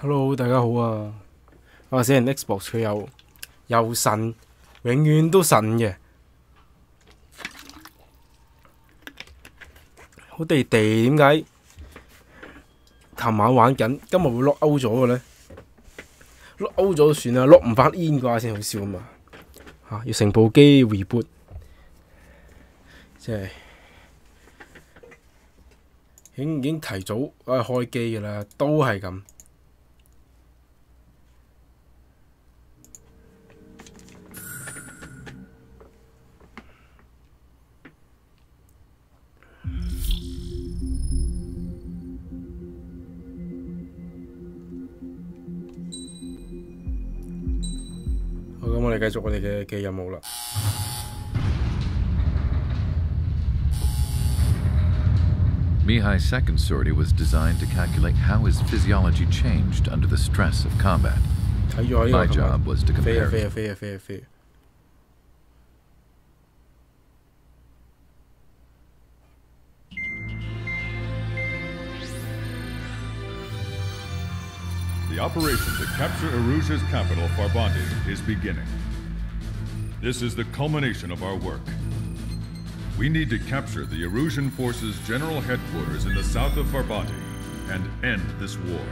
Hello， 大家好啊！我死人 Xbox 佢又神，永遠都神嘅，好地地點解？琴晚玩緊，今日會 lock out 咗嘅咧？lock out 咗就算啦，lock 唔翻 in 嘅話先好笑啊嘛！要成部機 reboot， 即係已經提早開機嘅啦，都係咁。好，咁我哋繼續我哋嘅任務啦。Mihai's second sortie was designed to calculate how his physiology changed under the stress of combat. My job was to compare. 飛。The operation to capture Erusia's capital, Farbanti, is beginning. This is the culmination of our work. We need to capture the Erusian forces' general headquarters in the south of Farbanti and end this war.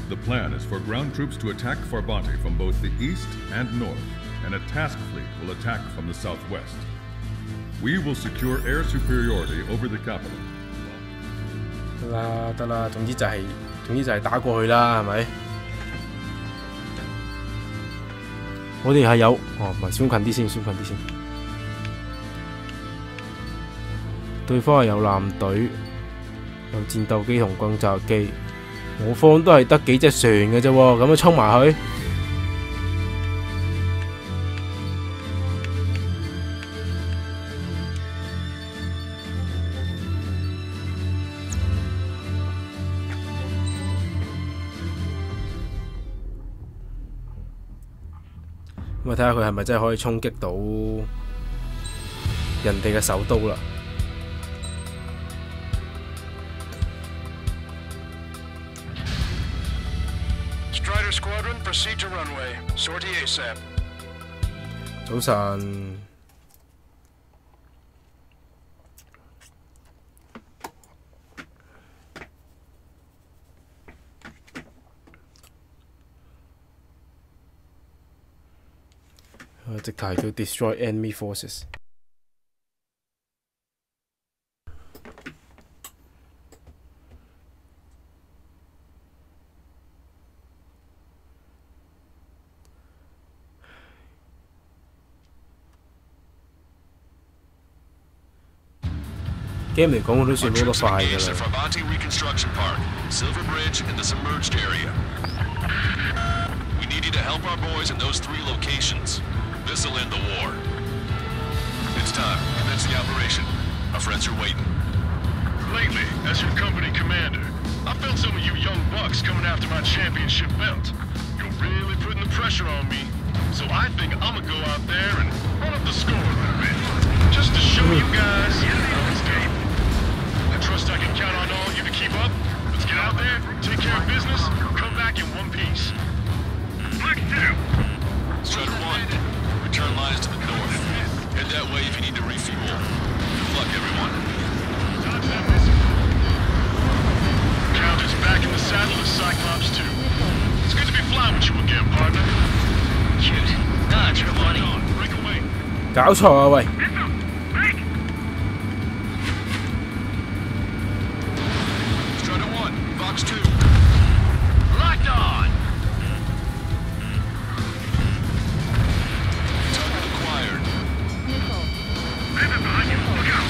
The plan is for ground troops to attack Farbanti from both the east and north, and a task fleet will attack from the southwest. We will secure air superiority over the capital. 得啦，總之就係打過去啦，係咪？我哋係有唔係閃近啲先。對方係有艦隊，有戰鬥機同轟炸機，我方都係得幾隻船嘅啫喎，咁樣衝埋去。咁啊，睇下佢係咪真係可以衝擊到人哋嘅首都啦。Strider Squadron, proceed to runway. Sortie ASAP. 早晨。直提到 destroy enemy forces。game 嚟講，我都算攞得快㗎啦。Farbanti Reconstruction Park, Silver Bridge, and the submerged area. We need you to help our boys in those 3 locations. This'll end the war. It's time. Commence the operation. Our friends are waiting. Lately, as your company commander, I felt some of you young bucks coming after my championship belt. You're really putting the pressure on me. So I think I'm gonna go out there and run up the score a little bit. Just to show you guys I'm stable. I trust I can count on all of you to keep up. Let's get out there, take care of business, come back in one piece. Let's do. Strider 1, return lines to the north. Head that way if you need to refuel. Good luck, everyone. Count is back in the saddle as Cyclops 2. It's good to be flying with you again, partner. Shoot. Dodge, buddy. Break away. 搞錯啊喂！ Strider 1, Box 2. Locked on. Target acquired. Pivot behind you. Look out.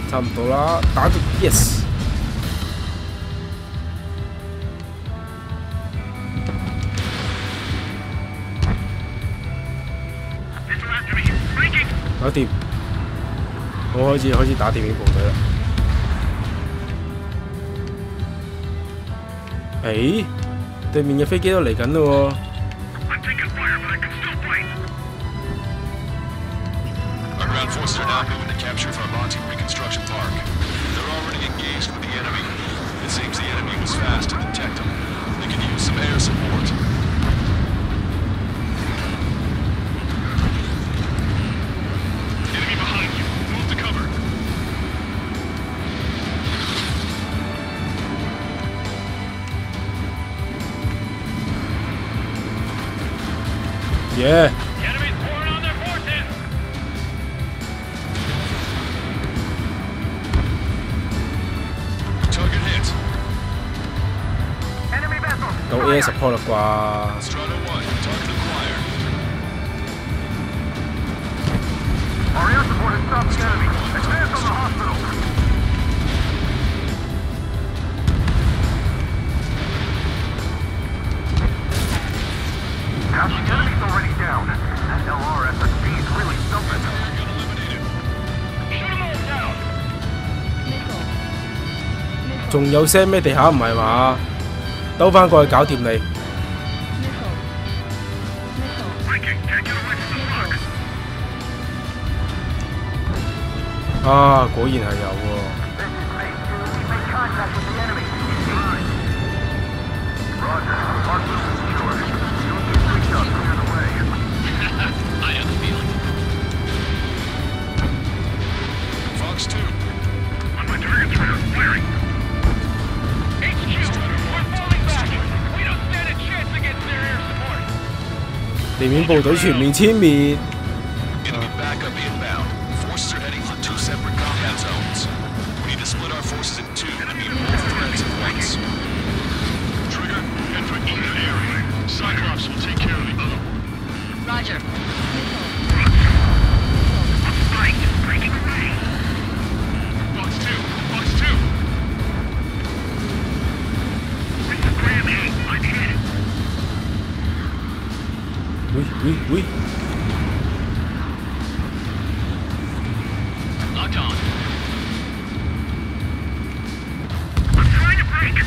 差唔多啦，打到 yes。搞掂，我開始打電影部隊啦。誒，對面嘅飛機都嚟緊咯喎。Ground forces are now moving to capture Farbanti Reconstruction Park. They're already engaged with the enemy. It seems the enemy was fast to detect them. They could use some air support. Enemy behind you. Move to cover. Yeah. The enemy's pouring on their forces. Target hit. Enemy vessel. 有 air support 啦啩？ Strata 1, target acquired. Our air support has stopped the enemy. Advance on the hospital. Now the enemy's already down. That LRSSB is really something. Target eliminated. Shoot them all down. 仲有聲咩地下唔係嘛？兜翻過去搞掂你。 Breaking. Can't get away from the truck. 啊，果然係有喎。 This is phase 2. We make contact with the enemy. Roger. Hospital secure. You'll get picked up. Clear the way. I have a feeling. Fox 2. On my target trainer. Firing. HQ. We're falling back. We don't stand a chance against their air support. 地面部隊全面殲滅。 Enemy backup inbound. Forces are heading for 2 separate combat zones. We need to split our forces in 2 and meet both threats at once. Trigger, head for either area. Cyclops will take care of the other one. Roger. Fight! Breaking away! Fox 2! Fox 2! Bring the Graham 8. I'm hit. 喂！ Locked on. I'm trying to break!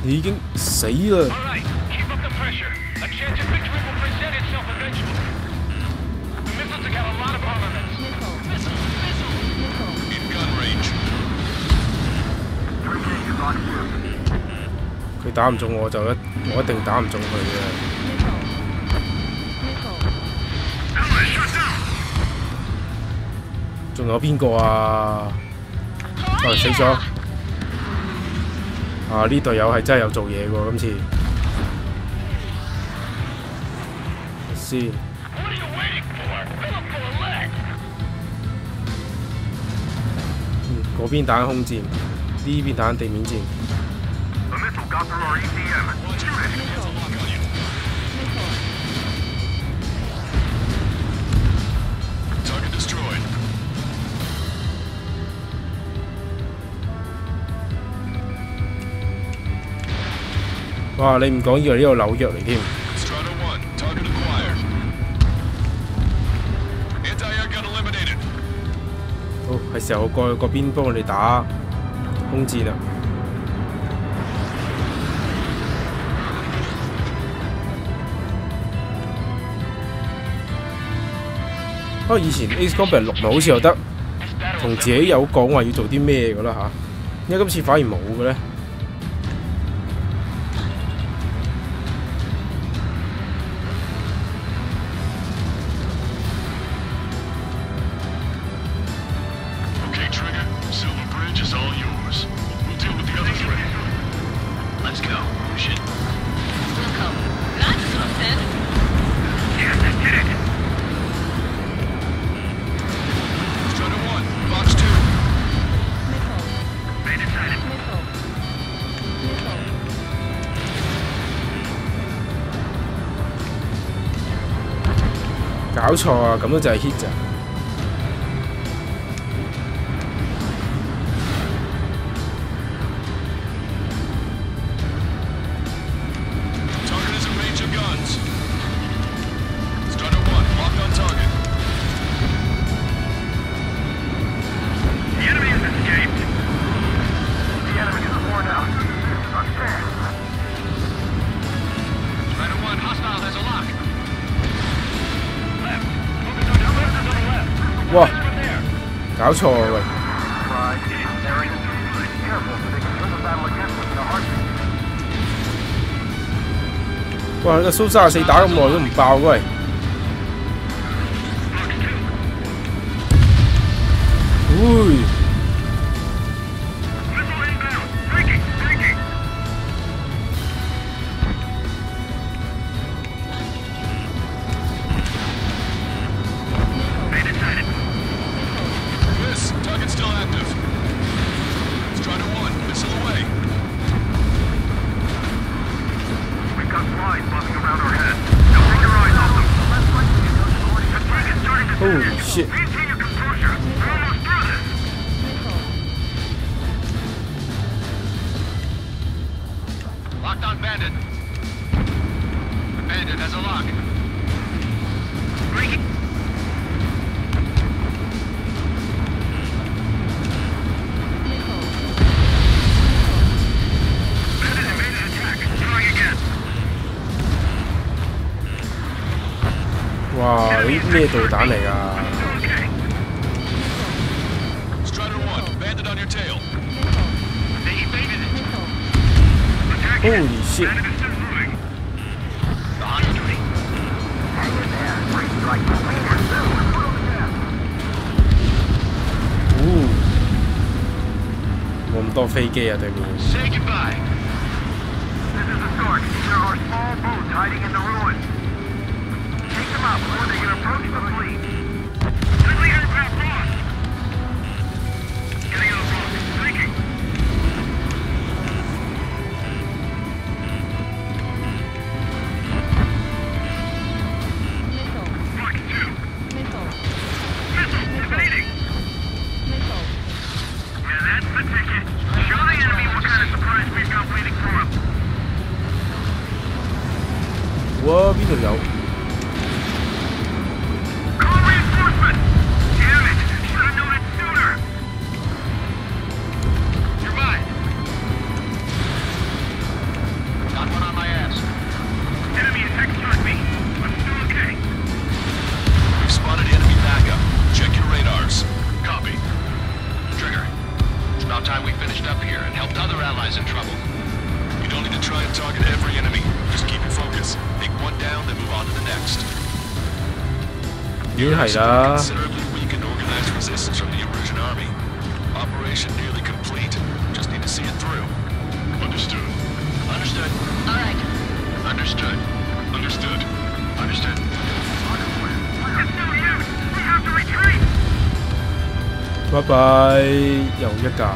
你已經死啦！ All right, keep up the pressure. A chance at victory will present itself eventually. The missiles have got a lot of armaments. In gun range. 佢打唔中我我一定打唔中佢嘅。 Ally, shut down! 仲有邊個啊？死咗！啊！呢隊友係真係有做嘢喎，今次。先， What are you waiting for? Fill up full of lead! 嗰邊打緊空戰，呢邊打緊地面戰。 The missile got through our ECM. Shoot it! Target destroyed. 哇！你唔講以為呢度紐約嚟添。 Strata 1, target acquired. Anti-air gun eliminated. 好，係時候過去嗰邊幫我哋打空戰啦。啊！以前 Ace Combat 6咪好似又得，同自己有講話要做啲咩噶啦嚇，點解今次反而冇嘅咧？ Okay, Trigger. Silver Bridge is all yours. We'll deal with the other threat. Let's go. Shit. Welcome. That's something. Yes, I did it! Strata 1, Fox 2. Made it sighted. 搞錯啊！咁都就係 hit 咋？ Target is in range of guns. Strata 1, locked on target. The enemy has escaped. The enemy is worn out. Unfair. Strata 1, hostile has a lock. 哇！搞錯啊喂！哇！個蘇34打咁耐都唔爆喂！喂！Holy shit! Locked on Bandit. Bandit has a lock. Breaking. Bandit evaded attack. Trying again. 哇！呢咩導彈嚟㗎 Strider 1, Bandit on your tail. They evaded it. Attack. ？Holy shit！ Bandit is still moving. On duty. 冇咁多飛機啊對面。Say goodbye. This is the start. There are small boats hiding in the ruins. Take them out before they can approach the fleet. Friendly aircraft lost. Getting out of rock. Thinking. Mark 2. Missile. Evading. Yeah, that's the ticket. Show the enemy what kind of surprise we've got waiting for him. 哇！邊度有？ Call reinforcements! Damn it! Should have known it sooner! You're mine. Got one on my ass. Enemy attack struck me. I'm still okay. We've spotted enemy backup. Check your radars. Copy. Trigger. It's about time we finished up here and helped other allies in trouble. You don't need to try and target every enemy. Just keep your focus. Take one down, then move on to the next. 已經係啦。 Considerably weakened organized resistance from the Erusian army. Operation nearly complete. Just need to see it through. Understood. Understood. All right. Understood. Understood. Understood. It's no use! We have to retreat! 拜拜，又一架。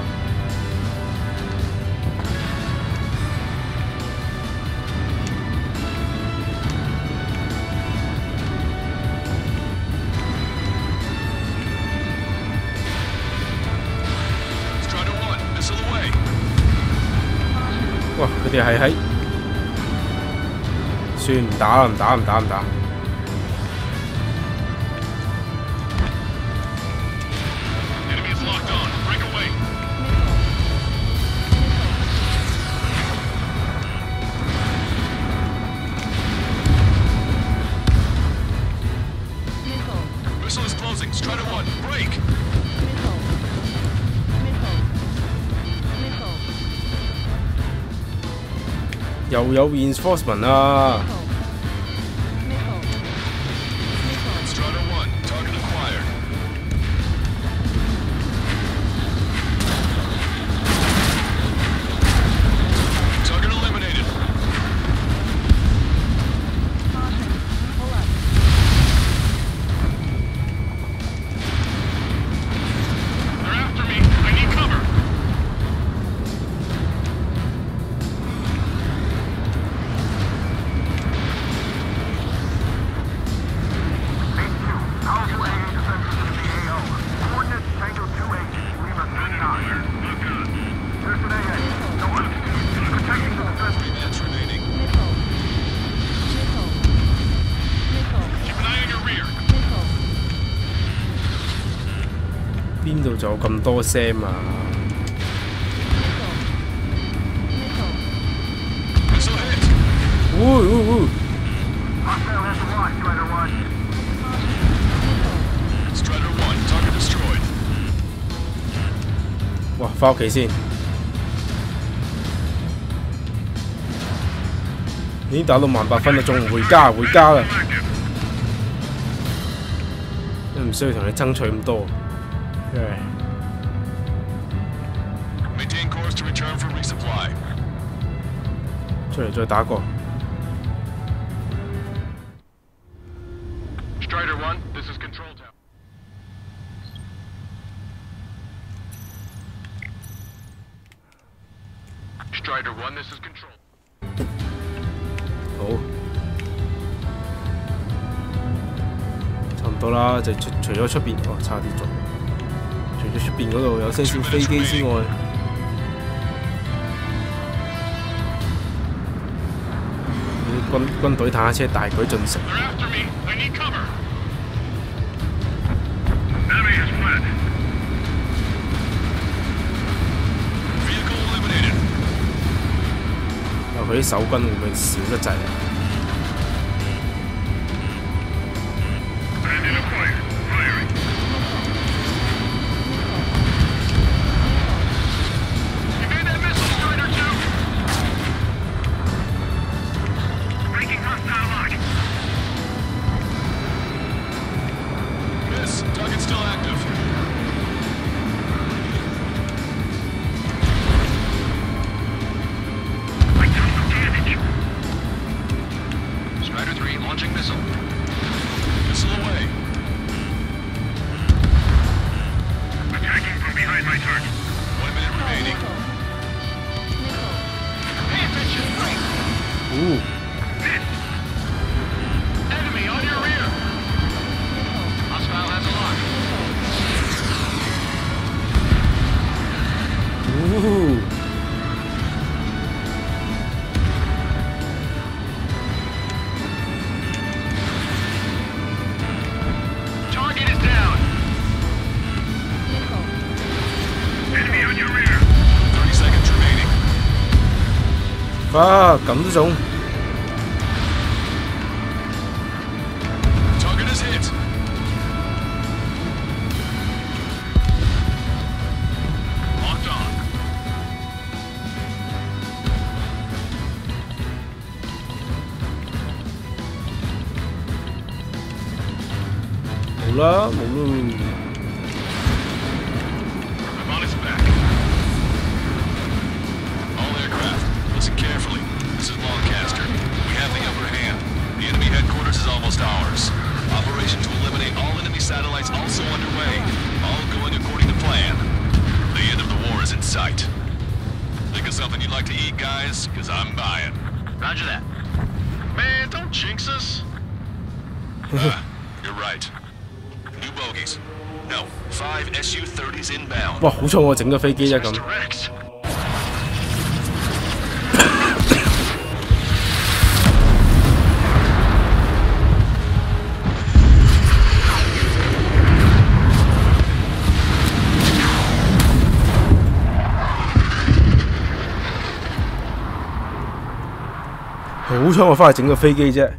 Strider 1, missile away. 哇！佢哋係喺，算唔打啦，唔打唔打唔打。Enemy is locked on. Break away. Missile is closing. Strider 1, break. 又有 reinforcement 啊！ Strider 1, target acquired. Target eliminated. They're after me. I need cover. 3 minutes remaining. Keep an eye on your rear. 邊度就有咁多 Sam 啊？ Missile hit. Hostile has the watch, Strider 1. Strider 1, 翻屋企先。已經打到1,800分啦，仲唔回家？回家啦！都唔需要同你爭取咁多。Maintain course to return for resupply. 出嚟再打過。Strider 1, this is Control Tower. Strider 1, this is Control. 好，差唔多啦，就除咗出邊，哦，差啲咗。除咗出邊嗰度有些少飛機之外，啲軍隊坦克車大舉進城。They're after me. I need cover. Enemy has fled. Vehicle eliminated. 佢啲守軍會唔會少得滯啊？ Bandit acquired. Firing. Evade that missile, Strider 2. Breaking hostile lock. Miss. Target still active. I took some damage. Strider 3 launching missile. Missile away. Attacking from behind my target. 1 minute remaining. Pay attention. Enemy on your rear. Hostile has a lock. Target is down. Enemy on your rear. 30 seconds remaining. 哇，咁都中！ Target is hit. Locked on. 冇啦，冇咯。 I'm on his back. All aircraft, listen carefully. This is Lancaster. We have the upper hand. The enemy headquarters is almost ours. Operation to eliminate all enemy satellites also underway. All going according to plan. The end of the war is in sight. Think of something you'd like to eat, guys? Because I'm buying. Roger that. Man, don't jinx us. You're right. New bogies. No, 5 Su-30s inbound. 哇，好彩我整咗飛機啫咁。 Mr. Rex. 好彩我翻去整個飛機啫。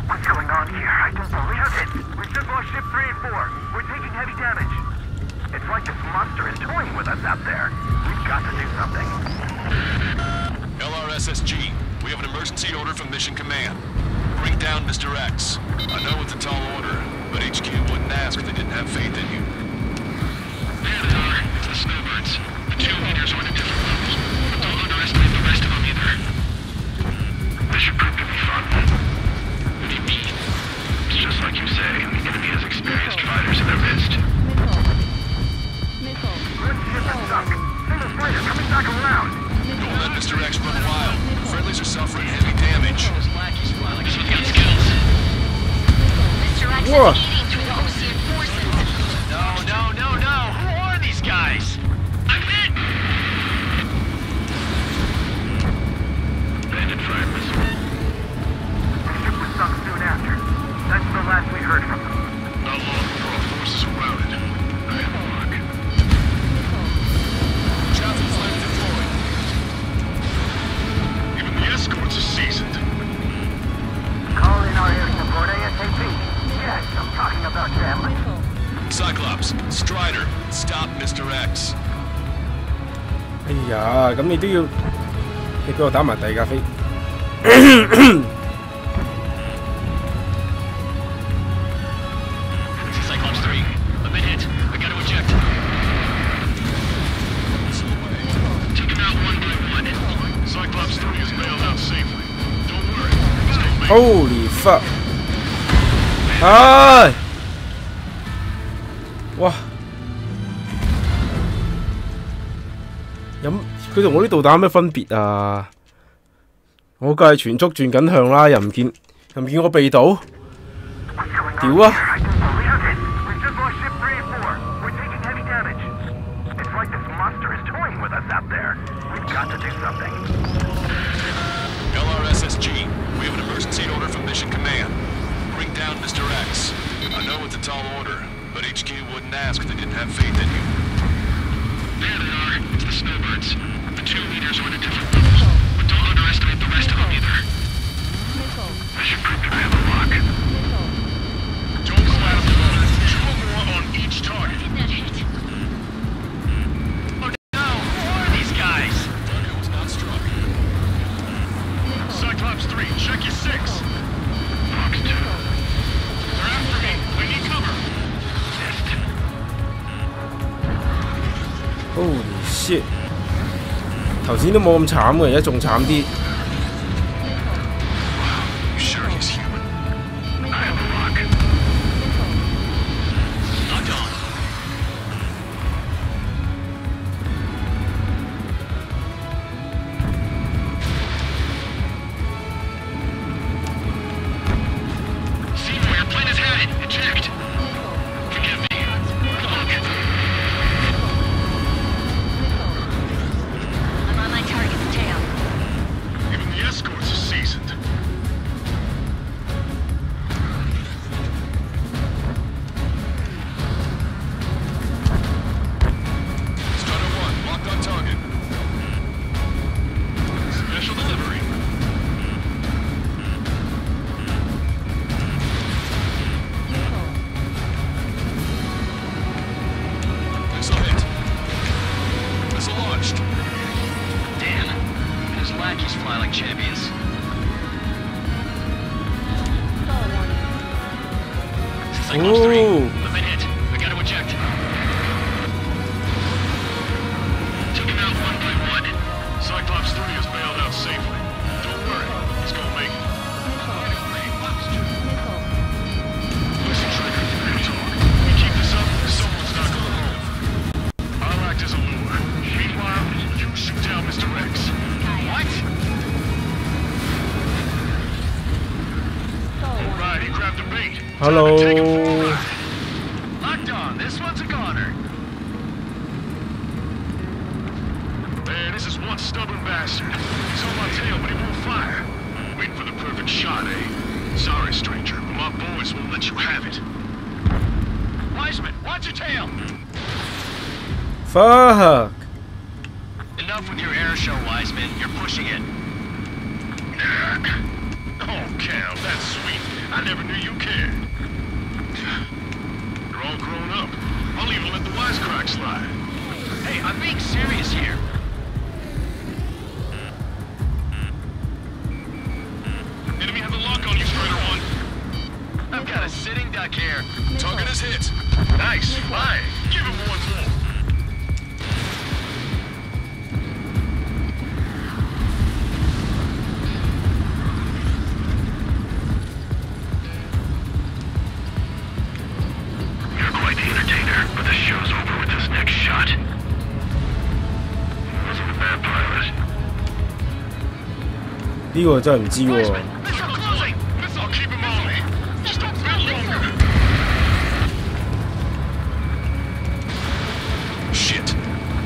What's going on here? I don't believe it. We just lost ship 3 and 4. We're taking heavy damage. It's like this monster is toying with us out there. We've got to do something. LRSSG, we have an emergency order from Mission Command. Bring down Mr. X. I know it's a tall order, but HQ wouldn't ask if they didn't have faith in you. There they are. It's the snowbirds. The 2 leaders are at different levels. But don't underestimate the rest of them either. This should prove to be fun. What do you mean? It's just like you say. The enemy has experienced fighters in their midst. Good ship is sunk. Single fighter coming back around. Don't let Mr. X run wild. Friendlies are suffering heavy damage. This one's got skills. Mr. X Whoa. is eating through the Osean forces. No. Who are these guys? I'm in! Bandit fire missile. The ship was sunk soon after. That's the last we heard from them. Not long before our forces are routed. I have a lock. Chaffee flame deployed. Even the escorts are seasoned. Call in our air support ASAP. Yes, I'm talking about them. Cyclops, Strider, stop Mr. X. 哎呀，咁你都要，你俾我打埋第二架飛。Cyclops 3, I've been hit. I gotta eject. Take him out one by one. Cyclops 3 is bailed out safely. Don't worry. He's gonna make Holy fuck！ 唉，哇！佢同我啲導彈有咩分別啊？我梗係全速轉緊向啦，又唔見我避到，屌啊！ I can believe it. We've just lost ship 3 and 4. We're taking heavy damage. It's like this monster is toying with us out there. We've got to do something. LRSSG, we have an emergency order from Mission Command. Bring down Mr. X. I know it's a tall order, but HQ wouldn't ask if they didn't have faith in you. There they are. It's the snowbirds. The 2 leaders are at a different level. But don't underestimate the rest of them either. I should prove that I have a lock. Don't go out of the water. 2 more on each target. Oh no! Who are these guys? Target was not struck. Cyclops 3, check your 6. Fox 2. They're after me. I need cover. Missed. Holy shit！ 頭先都冇咁慘嘅，而家仲慘啲。 You sure he's human? I have a lock. Locked on. See where your plane is headed. Eject. Forgive me. Look. I'm on my target's tail. Even the escorts are seasoned. Stunner 1, locked on target. Special delivery. Missile hit. Missile launched. Damn. Those lackeys fly like champions. Cyclops 3, Ooh. I've been hit. I gotta eject. Took him out one by one. Cyclops 3 is bailed out safely. Don't worry. He's gonna make it. Listen, Trigger. You talk. We keep this up, someone's not going home. I'll act as a lure. Meanwhile, you shoot down Mr. X. What? Alright, he grabbed the bait. Hello. Time to take him for a ride. Locked on. This one's a goner. Man, this is one stubborn bastard. He's on my tail, but he won't fire. Waiting for the perfect shot, eh? Sorry, stranger, but my boys won't let you have it. Wiseman, watch your tail. Fuck！ Enough with your air show, Wiseman. You're pushing it. Oh, Cal, that's sweet. I never knew you cared. You're all grown up. I'll even let the wisecrack slide. Hey, I'm being serious here. Enemy has a lock on you, Strider 1. I've got a sitting duck here. Target is hit. Nice flying. Give him one more. You're quite the entertainer, but the show's over with this next shot. Wasn't a bad pilot. 呢個真係唔知喎。 Missile closing! Missile, keep him on me. Just a bit longer. Shit.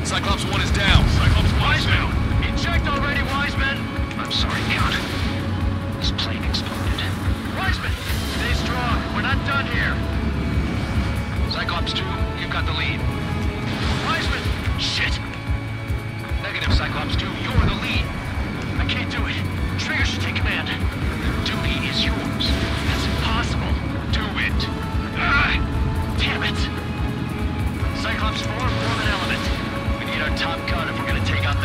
Cyclops 1 is down. Cyclops 1 is down. Eject already, Wiseman. I'm sorry, Count. This plane exploded. Wiseman, stay strong. We're not done here. Cyclops 2, you've got the lead. Wiseman! Shit! Negative, Cyclops 2, you're the lead. I can't do it. Trigger should take command. Duty is yours. That's impossible. Do it. Damn it! Cyclops 4, form an element. We need our top gun if we're gonna take out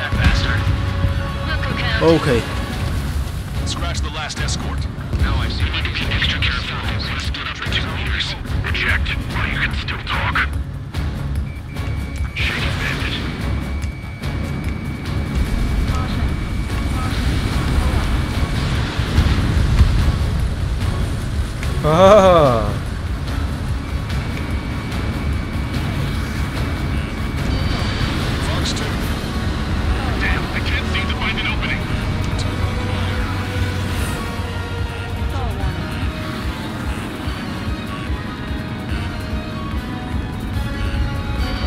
OK。Scratch the last escort. Now I see. Need to be extra careful. Let's split up for 2 meters. Eject while you can still talk. Shady bandit. 啊！ Fox 2. Damn, I can't seem to find an opening.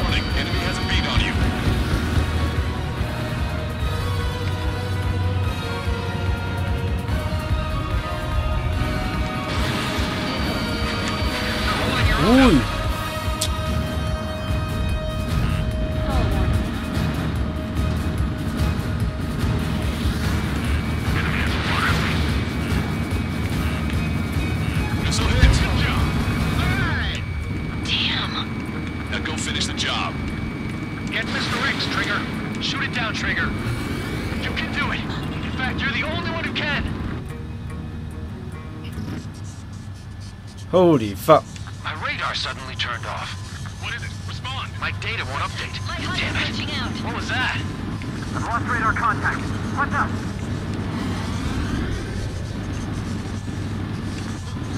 Warning, enemy has a beat on you. Ui. Missile hits. Damn. Now go finish the job. Get Mr. X, Trigger. Shoot it down, Trigger. You can do it. In fact, you're the only one who can. Holy fuck. My radar suddenly turned off. What is it? Respond. My data won't update. My HUD Damn is it. glitching out. What was that? I've lost radar contact. What's up?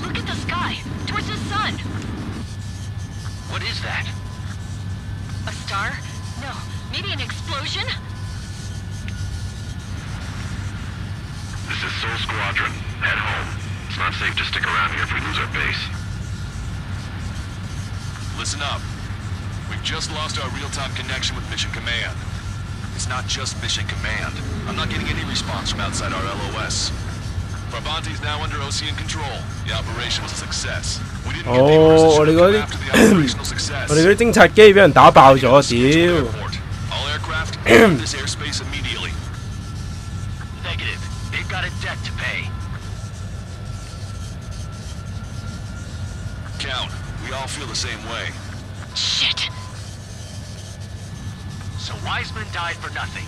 Look at the sky. Towards the sun. What is that? A star? No. Maybe an explosion? This is Soul Squadron. Head home. It's not safe to stick around here if we lose our base. Listen up. We've just lost our real-time connection with Mission Command. It's not just Mission Command. I'm not getting any response from outside our LOS. Farbanti's now under Ocean control. The operation was a success. We didn't get the orders that should have come after the operational success. 我哋嗰啲偵察機俾人打爆咗，屌！ All aircraft leave this airspace immediately. Negative. They've got a debt to pay. Count, we all feel the same way. Shit. So Wiseman died for nothing.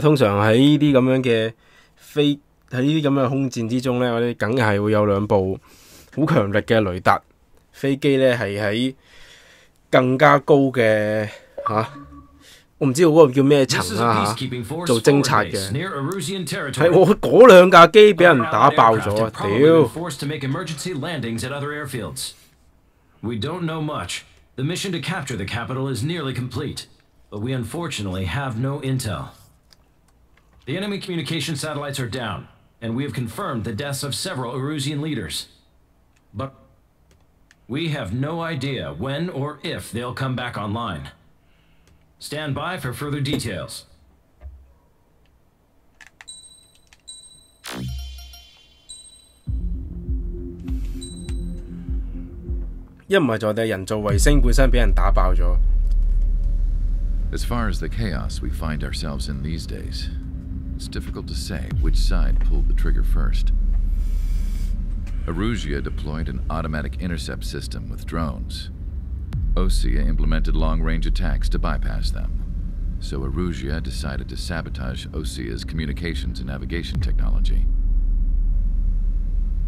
通常喺呢啲咁樣嘅喺呢啲咁嘅空戰之中咧，我哋梗係會有兩部好強力嘅雷達飛機咧，係喺更加高嘅我唔知道嗰個叫咩層啦做偵察嘅。係我嗰兩架機俾人打爆咗啊！屌！ We don't know much. The mission to capture the capital is nearly complete, but we unfortunately have no intel. The enemy communication satellites are down, and we have confirmed the deaths of several Erusian leaders. But we have no idea when or if they'll come back online. Stand by for further details. 一唔係就係人造衛星本身俾人打爆咗。As far as the chaos we find ourselves in these days, it's difficult to say which side pulled the trigger first. Erusia deployed an automatic intercept system with drones. Osea implemented long-range attacks to bypass them. So Erusia decided to sabotage Osea's communications and navigation technology.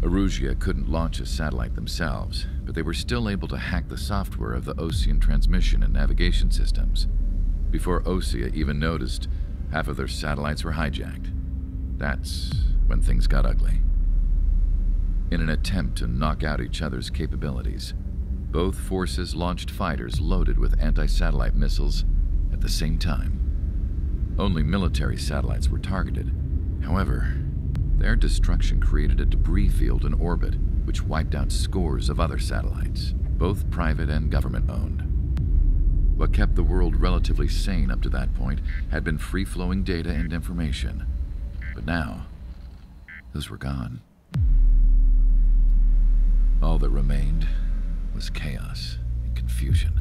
Erusia couldn't launch a satellite themselves, but they were still able to hack the software of the Osean transmission and navigation systems. Before Osea even noticed, half of their satellites were hijacked. That's when things got ugly. In an attempt to knock out each other's capabilities, both forces launched fighters loaded with anti-satellite missiles at the same time. Only military satellites were targeted. However, their destruction created a debris field in orbit, which wiped out scores of other satellites, both private and government-owned. What kept the world relatively sane up to that point had been free-flowing data and information. But now, those were gone. All that remained was chaos and confusion.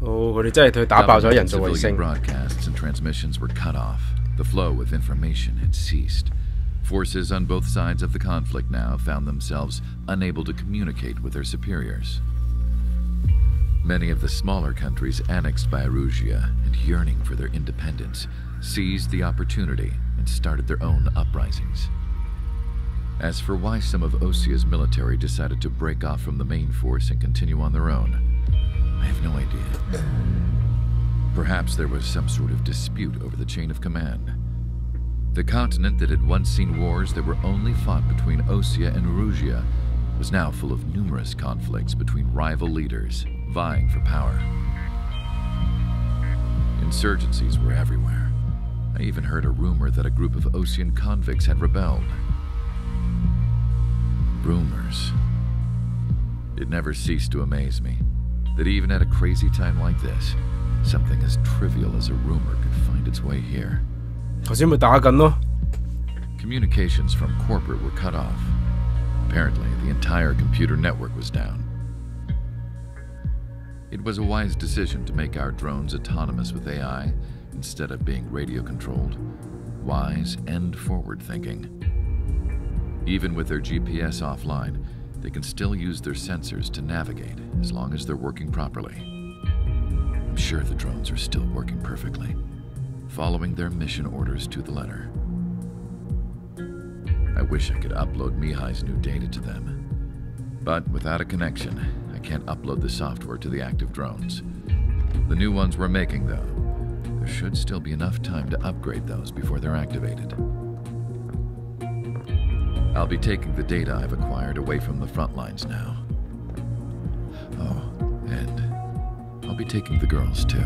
佢哋真係佢打爆咗人造衛星。 Broadcasts and transmissions were cut off. The flow of information had ceased. Forces on both sides of the conflict now found themselves unable to communicate with their superiors. Many of the smaller countries annexed by Erusia and yearning for their independence seized the opportunity and started their own uprisings. As for why some of Osia's military decided to break off from the main force and continue on their own, I have no idea. Perhaps there was some sort of dispute over the chain of command. The continent that had once seen wars that were only fought between Osia and Erusia was now full of numerous conflicts between rival leaders vying for power. Insurgencies were everywhere. I even heard a rumor that a group of Osean convicts had rebelled. Rumors. It never ceased to amaze me that even at a crazy time like this, something as trivial as a rumor could find its way here. 頭先咪打緊咯。Communications from corporate were cut off. Apparently, the entire computer network was down. It was a wise decision to make our drones autonomous with AI instead of being radio-controlled. Wise and forward-thinking. Even with their GPS offline, they can still use their sensors to navigate as long as they're working properly. I'm sure the drones are still working perfectly, following their mission orders to the letter. I wish I could upload Mihai's new data to them. But without a connection, I can't upload the software to the active drones. The new ones we're making, though, there should still be enough time to upgrade those before they're activated. I'll be taking the data I've acquired away from the front lines now. Oh, and I'll be taking the girls, too.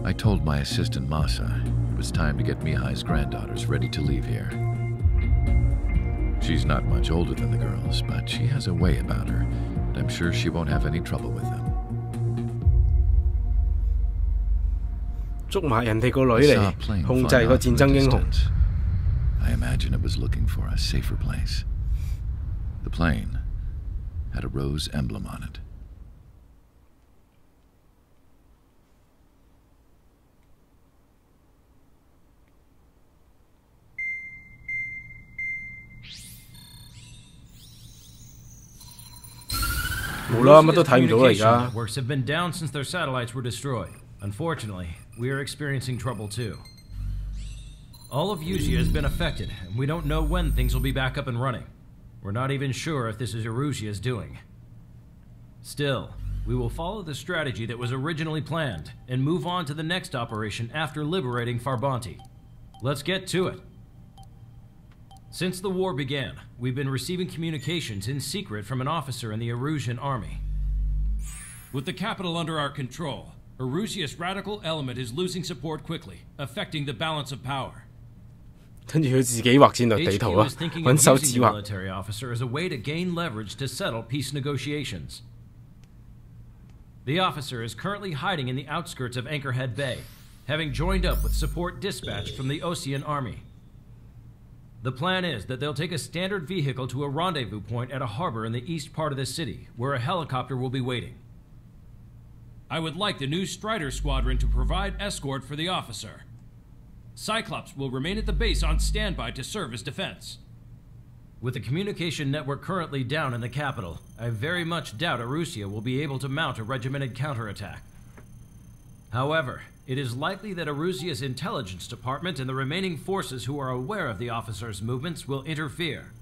I told my assistant Masa it was time to get Mihai's granddaughters ready to leave here. She's not much older than the girls, but she has a way about her, and I'm sure she won't have any trouble with them. 捉埋人哋個女嚟控制個戰爭英雄。I imagine it was looking for a safer place. The plane had a rose emblem on it. Networks have been down since their satellites were destroyed. Unfortunately, we are experiencing trouble too. All of Usia has been affected, and we don't know when things will be back up and running. We're not even sure if this is Erusia's doing. Still, we will follow the strategy that was originally planned and move on to the next operation after liberating Farbanti. Let's get to it. Since the war began, we've been receiving communications in secret from an officer in the Erusian army. With the capital under our control, Erusia's radical element is losing support quickly, affecting the balance of power. 跟住佢自己畫戰略地圖啊，揾手指畫。 military officer as a way to gain leverage to settle peace negotiations. The officer is currently hiding in the outskirts of Anchorhead Bay, having joined up with support dispatched from the Osean army. The plan is that they'll take a standard vehicle to a rendezvous point at a harbor in the east part of the city, where a helicopter will be waiting. I would like the new Strider Squadron to provide escort for the officer. Cyclops will remain at the base on standby to serve as defense. With the communication network currently down in the capital, I very much doubt Erusia will be able to mount a regimented counterattack. However, it is likely that Erusia's intelligence department and the remaining forces who are aware of the officer's movements will interfere.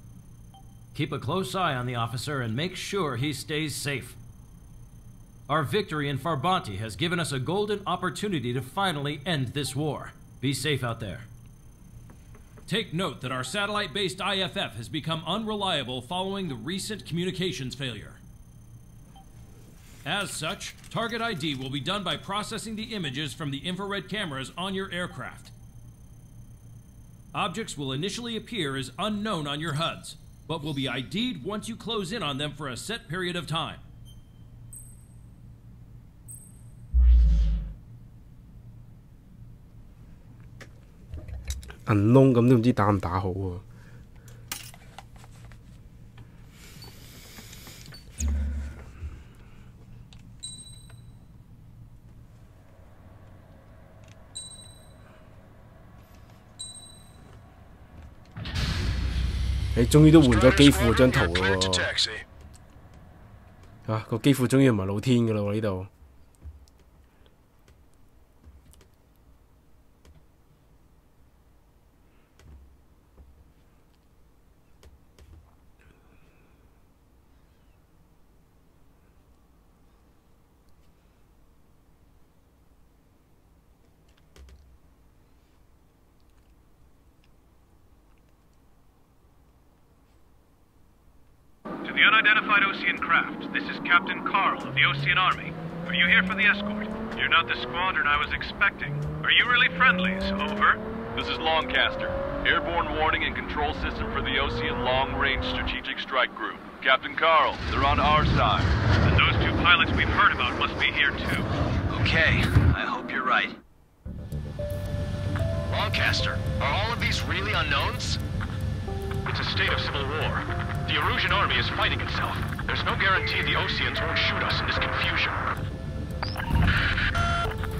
Keep a close eye on the officer and make sure he stays safe. Our victory in Farbanti has given us a golden opportunity to finally end this war. Be safe out there. Take note that our satellite-based IFF has become unreliable following the recent communications failure. As such, target ID will be done by processing the images from the infrared cameras on your aircraft. Objects will initially appear as unknown on your HUDs, but will be ID'd once you close in on them for a set period of time. 銀窿咁都唔知打唔打好喎。你終於都換咗機庫嗰張圖咯喎。個機庫終於唔係露天㗎啦喎呢度。To the unidentified Osean craft, this is Captain Carl of the Osean Army. Are you here for the escort? You're not the squadron I was expecting. Are you really friendlies? Over. This is Longcaster. Airborne warning and control system for the Osean Long-Range Strategic Strike Group. Captain Carl, they're on our side. And those two pilots we've heard about must be here too. Okay, I hope you're right. Longcaster, are all of these really unknowns? It's a state of civil war. The Erusian army is fighting itself. There's no guarantee the Oseans won't shoot us in this confusion.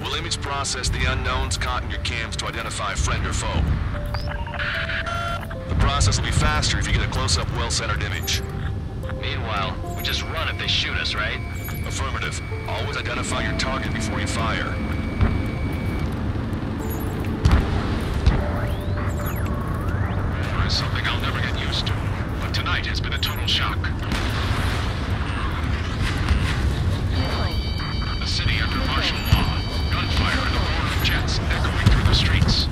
We'll image process the unknowns caught in your cams to identify friend or foe. The process will be faster if you get a close-up, well-centered image. Meanwhile, we just run if they shoot us, right? Affirmative. Always identify your target before you fire. There is something I'll never get used to, but tonight has been a total shock. The city under martial law, gunfire and the roar of jets echoing through the streets.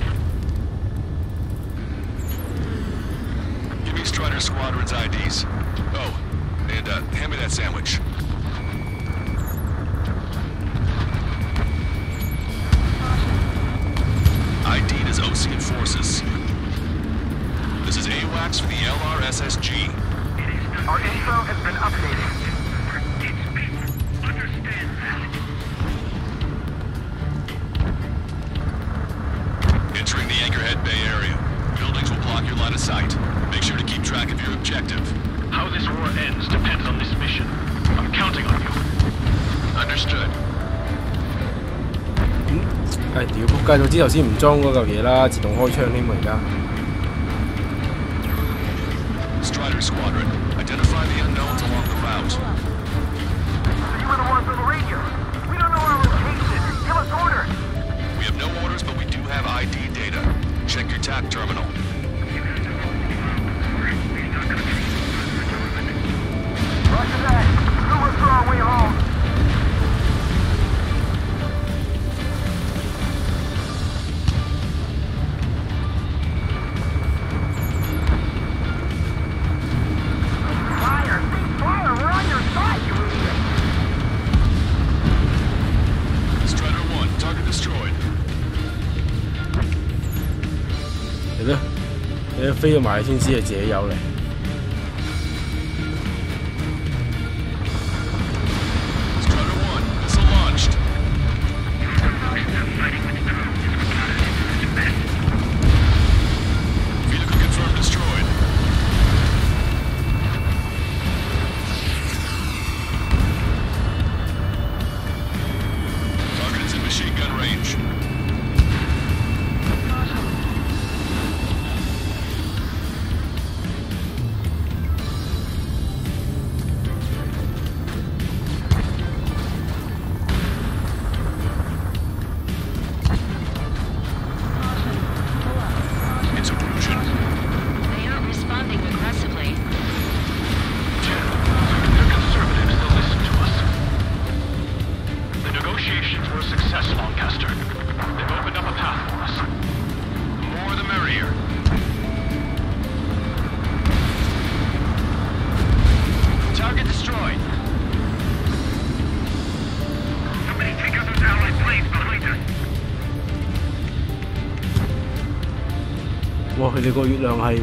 Give me Strider Squadron's IDs. Oh, and hand me that sandwich. ID'd as Osean forces. This is AWACS for the LRSSG. Our info has been updated. Understand that. Entering the Anchorhead Bay area. Buildings will block your line of sight. Make sure to keep track of your objective. How this war ends depends on this mission. I'm counting on you. Understood. 屌仆街！早知頭先唔裝嗰嚿嘢啦，自動開槍添喎而家。Strider Squadron, identify the unknowns along the route. So you were the ones on the radio. We don't know our location. Give us orders. We have no orders, but we do have ID data. Check your TAC terminal. Roger that. Rumors are our way home. Fire! Fire! We're on your side, you idiot! Strider 1, target destroyed. 嚟啦！你飛咗埋先知係自己有嚟。Strider 1, missile launched. Vehicle confirmed destroyed. Target is in machine gun range. It's Erusian. They aren't responding aggressively. They're conservatives. They'll listen to us. The negotiations were a success, Lancaster. They've opened up a path for us. The more the merrier. Target destroyed. Somebody take out those allied planes behind us. 哇！佢哋個月亮係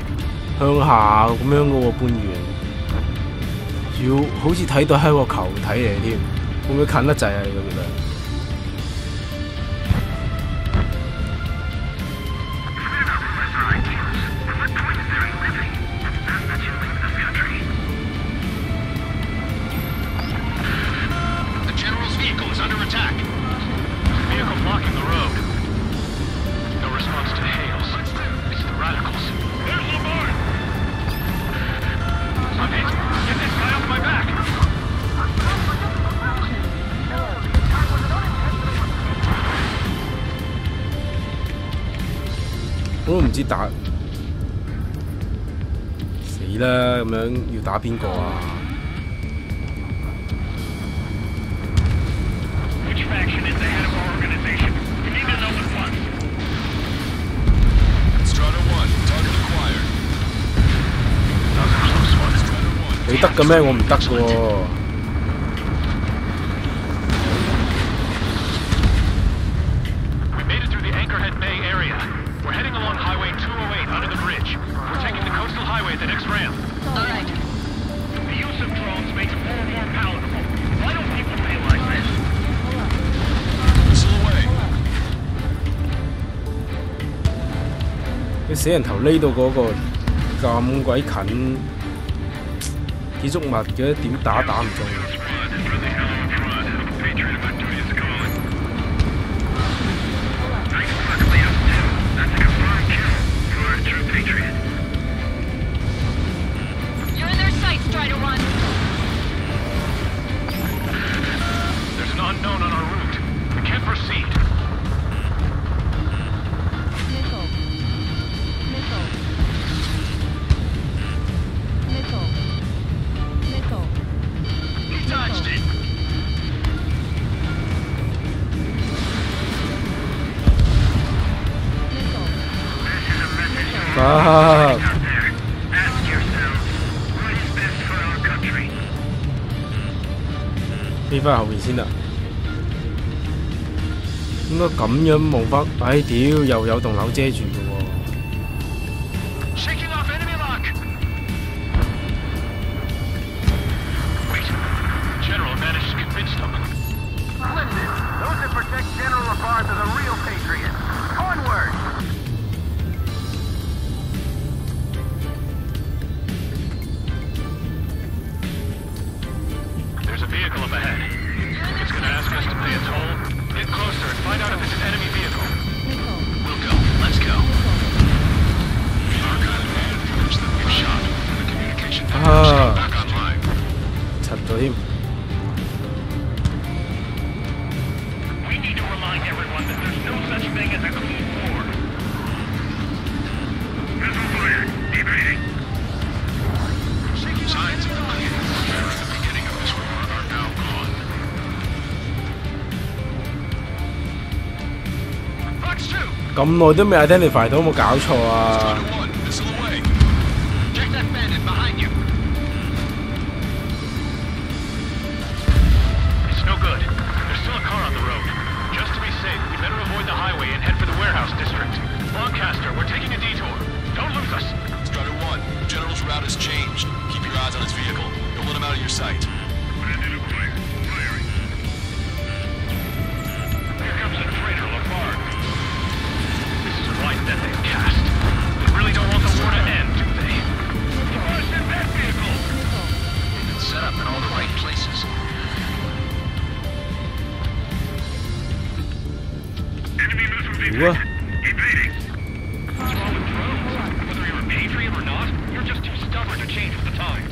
向下咁樣嘅喎，半圓，仲要好似睇到係個球體嚟添，會唔會近得滯啊？你個月亮？The general's vehicle is under attack. Vehicle blocking the road. No response to hails. It's the radicals. There's Lamar! I'm hit. Get this guy off my back! 知打死啦！咁樣要打邊個啊？ Which faction is the head of our organization? We need to know at once. Strider 1, target acquired. That was a close one. Strider 1. 你得嘅咩？我唔得嘅喎。 We made it through the Anchorhead Bay area. We're heading along Highway 208 under the bridge. We're taking the coastal highway at the next ramp. All right. The use of drones makes war more palatable. Why don't people realize this? Missile away. 佢死人頭匿到嗰個咁鬼近建築物嘅，點打唔中？ You're in their sight, Strider 1. There's an unknown on our route. We can't proceed. Missile. Missile. Missile. Missile. He dodged it.啊！ Ask yourselves, what is best for our country? 飛翻後面先啦。應該咁樣望翻，唉屌，又有棟樓遮住嘅喎。 Shaking off enemy lock. Wait, General managed to convince them. Splendid. Those that protect General Lafarge are the real patriots. Onward! There's a vehicle up ahead. It's gonna ask us to pay a toll. Get closer and find out if it's an enemy vehicle. We'll go. Let's go. Our gun advantage that we've shot. The communication Ah. network's back online. 柒咗添。 We need to remind everyone that there's no such thing as a clean war. Missile fired. Evading. Signs of the clear warfare at the beginning of this war are now gone. Fox 2! 咁耐都未 identify 到，有冇搞錯啊？ Strider 1, missile away. Check that bandit behind you. It's no good. There's still a car on the road. Just to be safe, we better avoid the highway and head for the warehouse district. Lancaster, we're taking a detour. Don't lose us. Strider 1, General's route has changed. Keep your eyes on his vehicle. Don't let him out of your sight. Here comes the traitor, Lafarge. This is white that they've cast. They really don't want the war to end, do they? Lafarge, in that vehicle! They've been set up in all the right places. Enemy missile 屌啊！ evading. What's wrong with drones? Whether you're a patriot or not, you're just too stubborn to change with the times.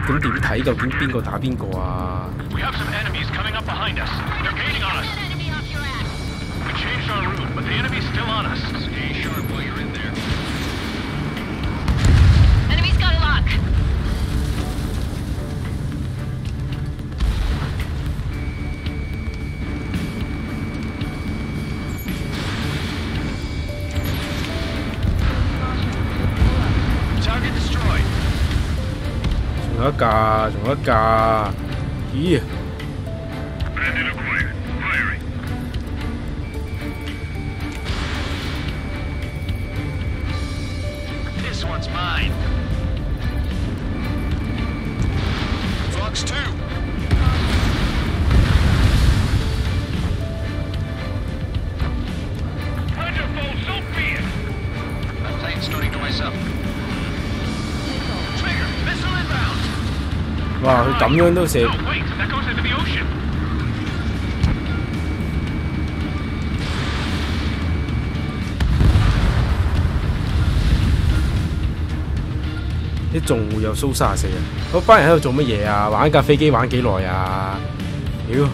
咁點睇究竟邊個打邊個啊？ We have some enemies coming up behind us. They're gaining on us. Enemy off your ass. We changed our route, but the enemy's still on us. Stay sharp while you're in there. Enemy's got a lock. 仲有一架，仲有一架，咦？ Bandit acquired. Firing. This one's mine. Fox 2! Plentiful, so be it. That plane's starting to rise up. Trigger, missile inbound. 哇！佢咁樣都射， No, wait, that goes into the ocean. 你仲會有蘇34啊？嗰班人喺度做乜嘢啊？玩架飛機玩幾耐啊？屌！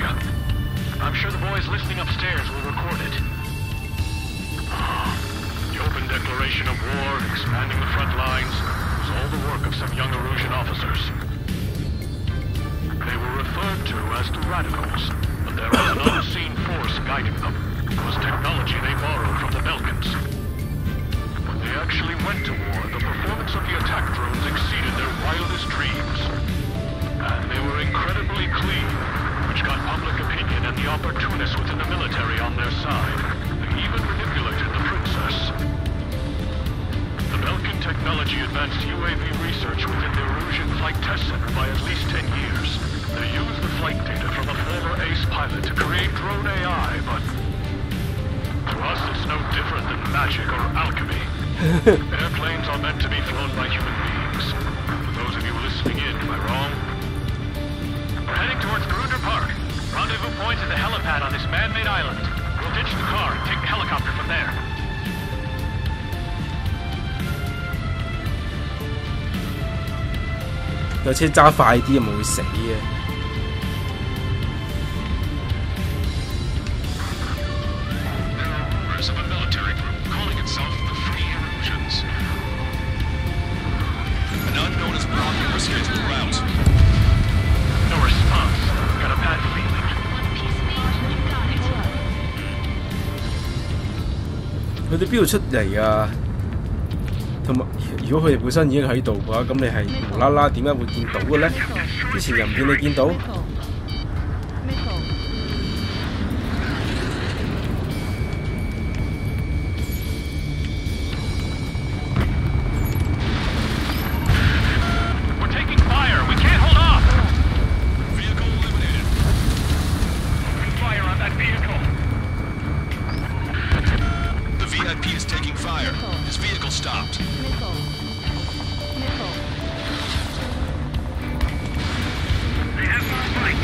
Asia. I'm sure the boys listening upstairs will record it. The open declaration of war, expanding the front lines, was all the work of some young Erusian officers. They were referred to as the radicals, but there was an unseen force guiding them. It was technology they borrowed from the Belkans. When they actually went to war, the performance of the attack drones exceeded their wildest dreams. And they were incredibly clean, which got public opinion and the opportunists within the military on their side. They even manipulated the princess. The Belkan technology advanced UAV research within the Erusian Flight Test Center by at least 10 years. They used the flight data from a former ace pilot to create drone AI, but to us it's no different than magic or alchemy. Airplanes are meant to be flown by human beings. For those of you listening in, am I wrong? We're heading towards Grunder Park. Rendezvous point is the helipad on this man-made island. We'll ditch the car and take the helicopter from there. 有車揸快啲，咪會死嘅。Rumors of a military group calling itself the Free Erusians. An unknown is blocking our scheduled route. No response. Got a bad feeling. One piece speed, you've got it. 佢哋邊度出嚟啊？同埋，如果佢哋本身已經喺度嘅話，咁你係無啦啦點解會見到嘅咧？之前又唔見你見到。We're taking fire. We can't hold off. Vehicle eliminated. Open fire on that vehicle. The VIP is taking fire. His vehicle stopped. They have more fight.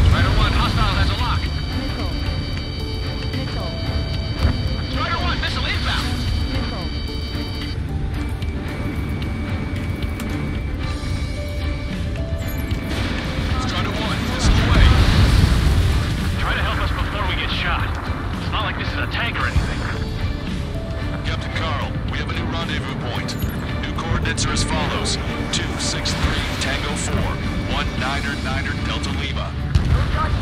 Strider 1, hostile has a lock. Strider 1, missile inbound. Strider 1, missile away. Try to help us before we get shot. It's not like this is a tank or anything. Captain Carl, we have a new rendezvous point. New coordinates are as follows. 263 Tango 4, 1999 Delta Lima.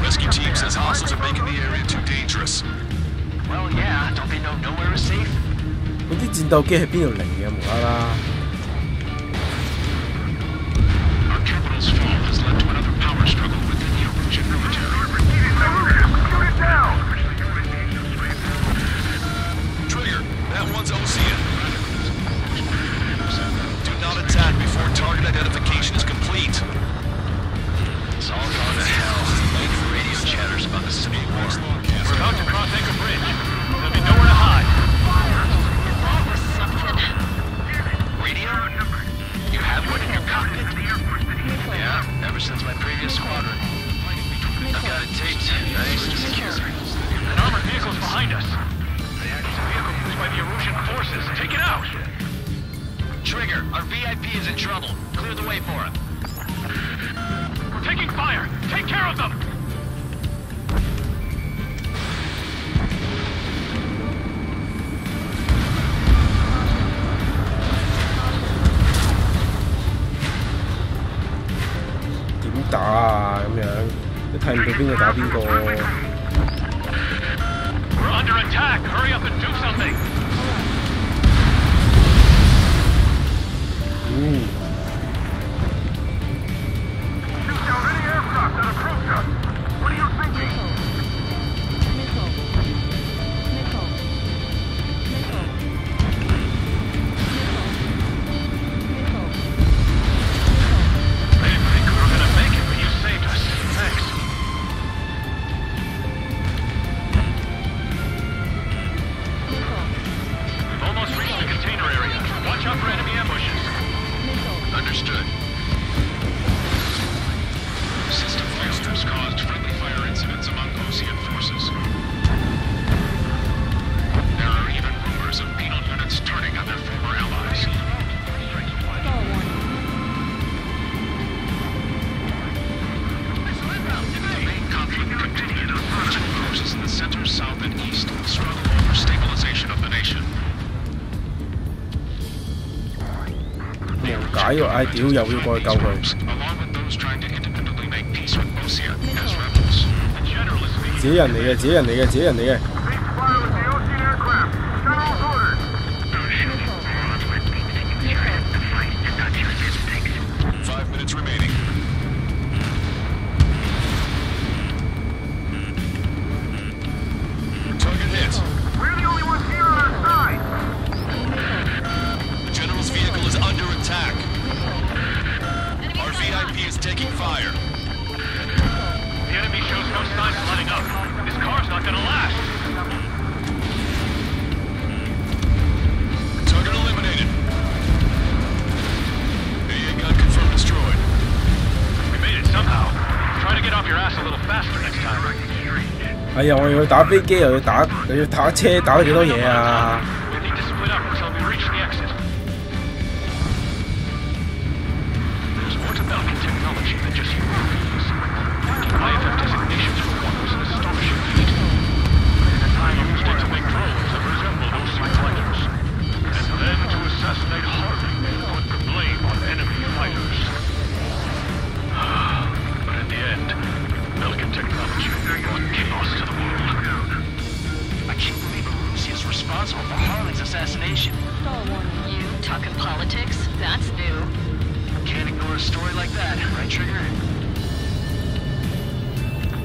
Rescue team says hostiles are making the area too dangerous. Well, yeah, don't they know nowhere is safe? 嗰啲戰鬥機係邊度嚟嘅？無啦啦。Our capital's fall has led to another power struggle within the Erusian military. Shoot it down! Trigger, that one's Ocean. Do not attack before target identification is complete. It's all gone to hell. Late radio chatters about the Civil War. We're about to cross Anchor Bridge. There'll be nowhere to hide. Radio? You have one in your cockpit? Yeah, ever since my previous squadron. I've got it taped, nice and secure. An armored vehicle's behind us. It's a vehicle used by the Erusian forces. Take it out! Trigger, our VIP is in trouble. Clear the way for him. We're taking fire! Take care of them!點打啊？咁樣你睇唔到邊個打邊個。We're under attack! Hurry up and do something! Shoot down any aircraft that approach us. What are you thinking? I didn't think we were gonna make it, but you saved us. Thanks. We've almost reached the container area. Watch out for enemy ambushes. Understood. System failures caused 解喎！唉，屌又要過去救佢。 along with those trying to independently make peace with Osia as rebels. The general is being 自己人嚟嘅，自己人嚟嘅，自己人嚟嘅。 Ceasefire with the Ocean aircraft. General's orders. 5 minutes remaining. Target hit. We're the only ones here on our side. The general's vehicle is under attack. Our VIP is taking fire. The enemy shows no signs of letting up. This car's not gonna last. Target eliminated. AA gun confirmed destroyed. We made it somehow. Try to get off your ass a little faster next time. 哎呀，我又要打飛機，又要打車，打咗幾多嘢啊！ We need to split up until we reach the exit. There's more to Belkin technology than just UAVs. IFF designations for one was an astonishing feat. I used it to make drones that resembled OC fighters. And then to assassinate Harding and put the blame on enemy fighters. But in the end, Belkin technology brought chaos to the world. I can't believe Arusha is responsible for Harlan's assassination. You talking politics? That's new. Can't ignore a story like that, right, Trigger?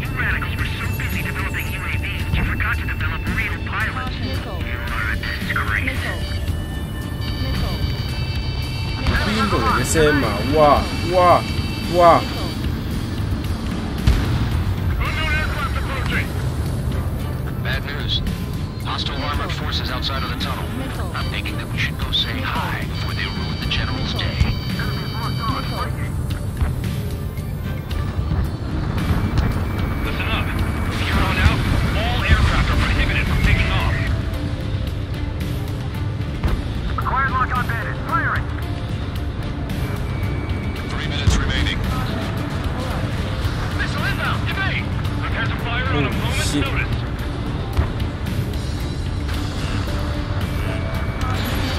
You radicals were so busy developing UAVs, you forgot to develop real pilots. You are a disgrace. 邊度嚟嘅聲啊？哇哇哇！ Unknown aircraft approaching! Bad news. Hostile armored forces outside of the tunnel. I'm thinking that we should go say hi before they ruin the general's day. Listen up. From here on out, all aircraft are prohibited from taking off. Acquired lock on bandit. Firing. 3 minutes remaining. Missile inbound! Evade! Prepare to fire on a moment's shit. notice.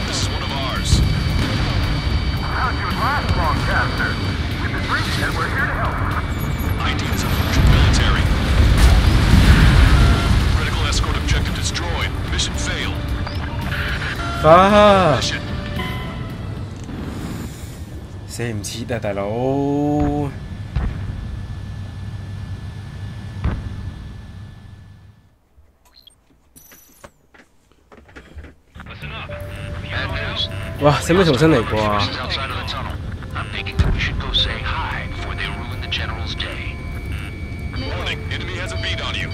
This is one of ours. How'd you last, Longcaster? We've been breaching and we're here to help. ID is a Russian military. Critical escort objective destroyed. Mission failed. 啊！ Mission. 射唔切啊，大佬！ Listen up. Bad news. 哇，使唔使重新嚟過啊？ Forces outside of the tunnel. I'm thinking that we should go say hi before they ruin the general's day. Warning. Enemy has a beat on you.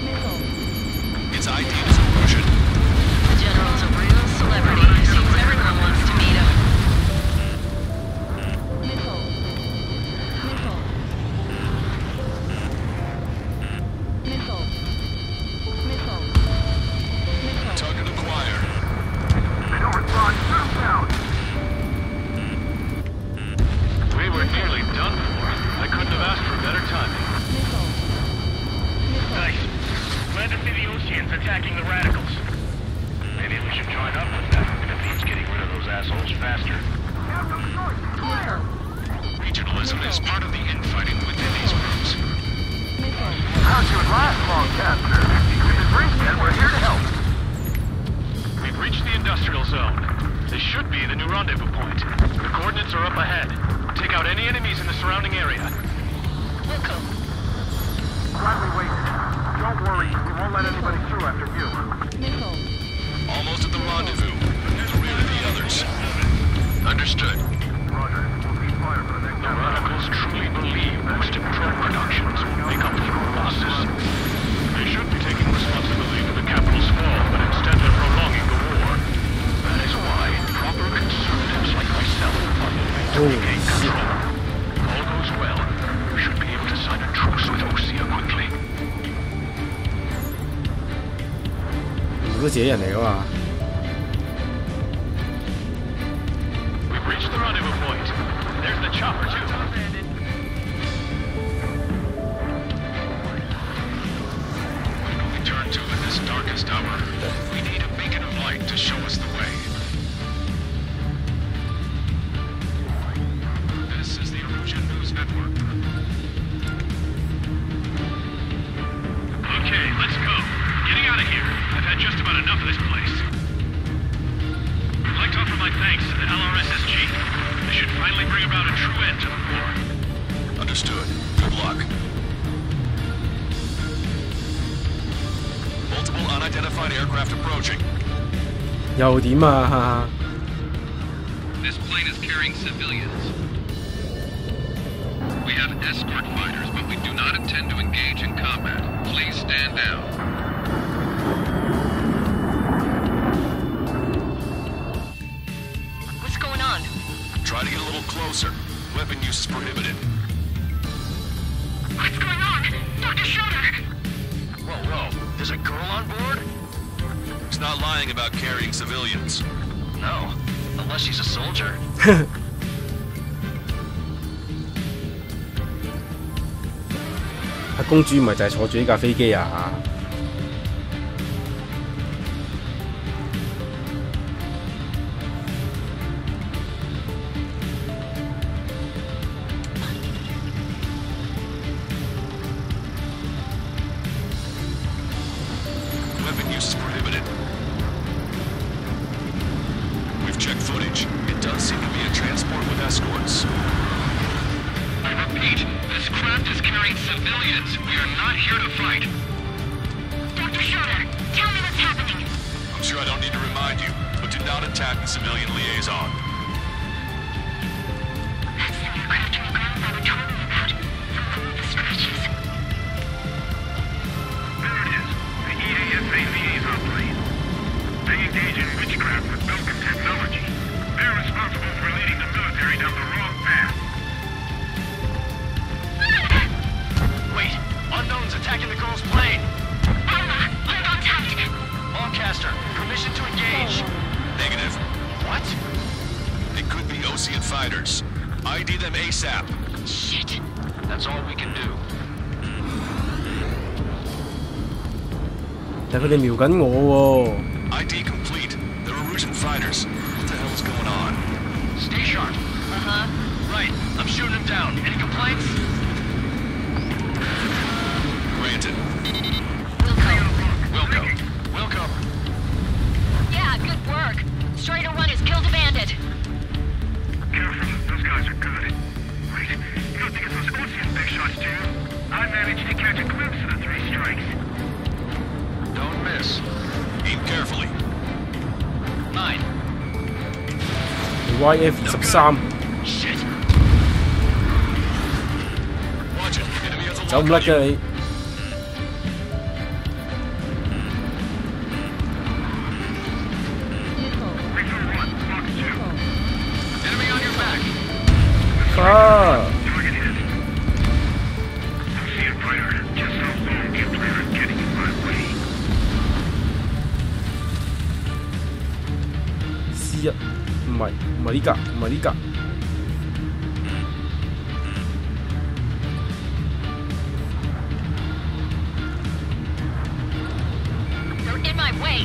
Its ID is a Russian. The general's a real celebrity. Seems everyone wants to meet him. Target acquired. They don't respond. Shoot them down. We were nearly done for. I couldn't have asked for better timing. Nice. Glad to see the Oceans attacking the radicals. Maybe we should join up with them. It means getting rid of those assholes faster. Regionalism is part of the infighting within these groups. How'd you last, Longcaster? We've been breaching and we're here to help. We've reached the industrial zone. This should be the new rendezvous point. The coordinates are up ahead. Take out any enemies in the surrounding area. Glad we waited. Don't worry, we won't let anybody through after you. Almost at the rendezvous. To rear the others. Understood. Roger. We'll cease fire for the next The hour. radicals truly believe most improved productions will make up for losses. They should be taking responsibility for the capital's fall, but instead they're prolonging the war. That is why proper conservatives like myself are moving to regain control. If all goes well, we should be able to sign a truce with Osia quickly. 都自己人嚟噶嘛？ We've reached the rendezvous point. There's the chopper, too. What do we turn to in this darkest hour? We need a beacon of light to show us the way. had just about enough of this place. I'd like to offer my thanks to the LRSSG. They should finally bring about a true end to the war. Understood. Good luck. Multiple unidentified aircraft approaching. 又點啊？ This plane is carrying civilians. We have escort fighters, but we do not intend to engage in combat. Please stand down. What's going on? Try to get a little closer. Weapon use is prohibited. What's going on? Dr. Schroeder! Whoa, whoa. There's a girl on board? He's not lying about carrying civilians. No, unless she's a soldier. 阿公主咪就係坐住呢架飛機啊！ Weapon use is prohibited. We've checked footage. It does seem to be a transport with escorts. I repeat, this craft is carrying civilians. We are not here to fight. Dr. Schroeder, tell me what's happening. I'm sure I don't need to remind you, but do not attack the civilian liaison. That's the aircraft my grandfather told me about. The one with the scratches. There it is. The EASA liaison plane. They engage in witchcraft with Belkin technology. They're responsible for leading the military down the wrong path. Wait, unknowns attacking the girl's plane. Alma, hold on tight. Lancaster, permission to engage. Negative. What? It could be Ocean fighters. ID them ASAP. Shit. That's all we can do. 但係佢哋瞄緊我喎。 ID complete. They're Erusian fighters. What the hell is going on? Stay sharp. Uh-huh. Right, I'm shooting him down. Any complaints? Granted. Wilco. Wilco. Yeah, good work. Strider 1 has killed a bandit. Careful, those guys are good. Wait, you don't think it's those Ocean big shots, do you? I managed to catch a glimpse of the three strikes. Don't miss. Aim carefully. 9. YF 23 Shit. Watch it. Enemy has a 走唔甩㗎你。 Victor 1, Fox 2. Enemy on your back. Ah! Target hit. Ocean fighter, just how long do you plan on getting in my way? C 1唔係呢架，唔係呢架。 They're in my way.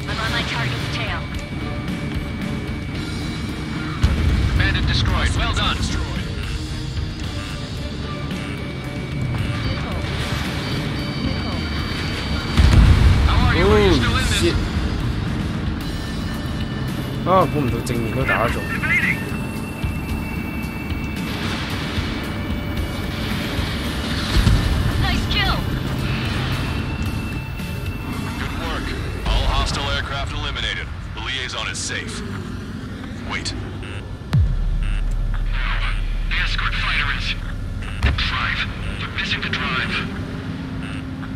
I'm on my target's tail. Bandit destroyed. Well done. How are you? Are you still in this? shit 啊！估唔到正面都打得中。 Nice kill. Good work. All hostile aircraft eliminated. The liaison is safe. Wait. The escort fighter is... Drive. They're missing the drive.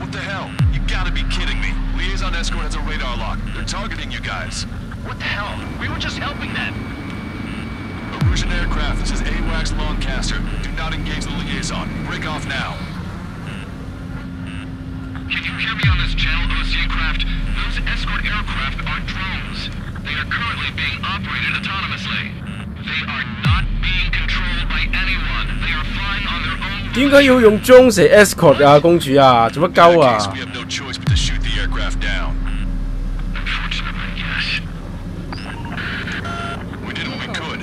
What the hell? You gotta be kidding me. Liaison escort has a radar lock. They're targeting you guys. What the hell? We were just helping them. Erusian aircraft. This is AWACS Lancaster. Do not engage the liaison. Break off now. Can you hear me on this channel, Ocean craft? Those escort aircraft are drones. They are currently being operated autonomously. They are not being controlled by anyone. They are flying on their own. 點解要用裝蛇 escort 啊，公主啊？做乜鳩 In that 啊 case, we have no choice but to shoot the aircraft down. Unfortunately, yes. We did what we could.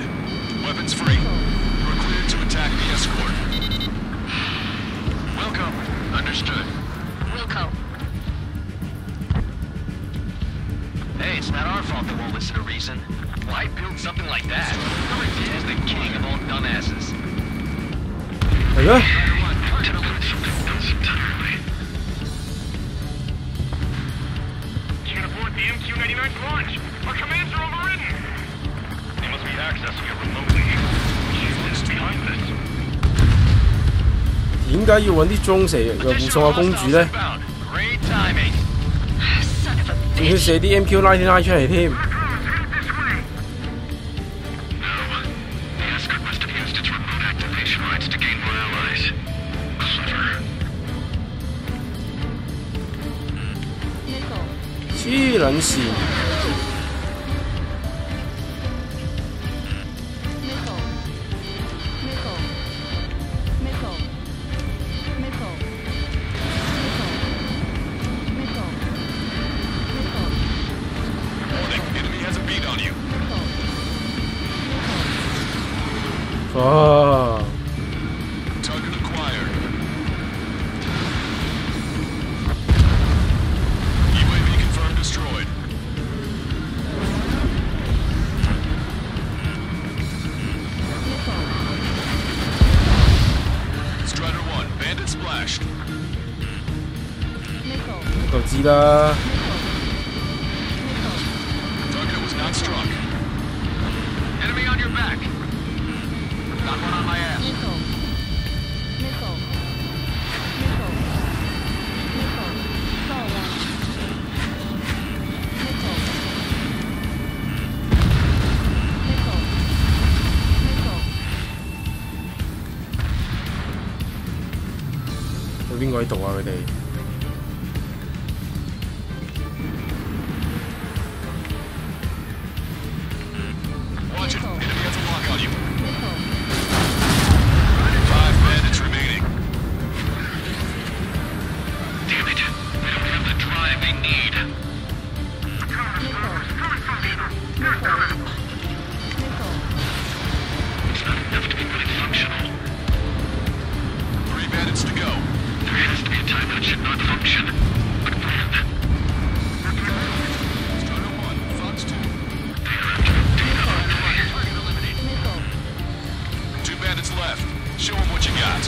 Weapons free. You are cleared to attack the escort. Welcome. Understood. Wilco. thought the world listened to reason. Why build something like that? Number 10 is the king of all dumbasses. 係咩？ Can't abort the MQ-99 plunge. Our commands are overridden. They must be accessing it remotely. Who's behind this? 點解要揾啲中蛇嘅護送下公主咧？ Great timing. Son of a 仲要 bitch. 射啲 MQ-99 出嚟添。 No. The escort must have used its remote activation rights to gain more allies. Clever. 黐撚線！ Warning, enemy has a beat on you. 哇！ Target acquired. UAV confirmed destroyed. Strider 1, bandit splashed. 就知啦。 Target was not struck. Enemy on your back. Got one on my ass. Missile. 有邊個喺度啊？佢哋 Watch it. Enemy has a lock on you. 5 bandits remaining. Damn it. They don't have the drive they need. It's not enough to be fully functional. 3 bandits to go. There has to be a time when it should not function. But when? Strider 1, Fox 2. They are after the data on the way. 2 bandits left. Show them what you got.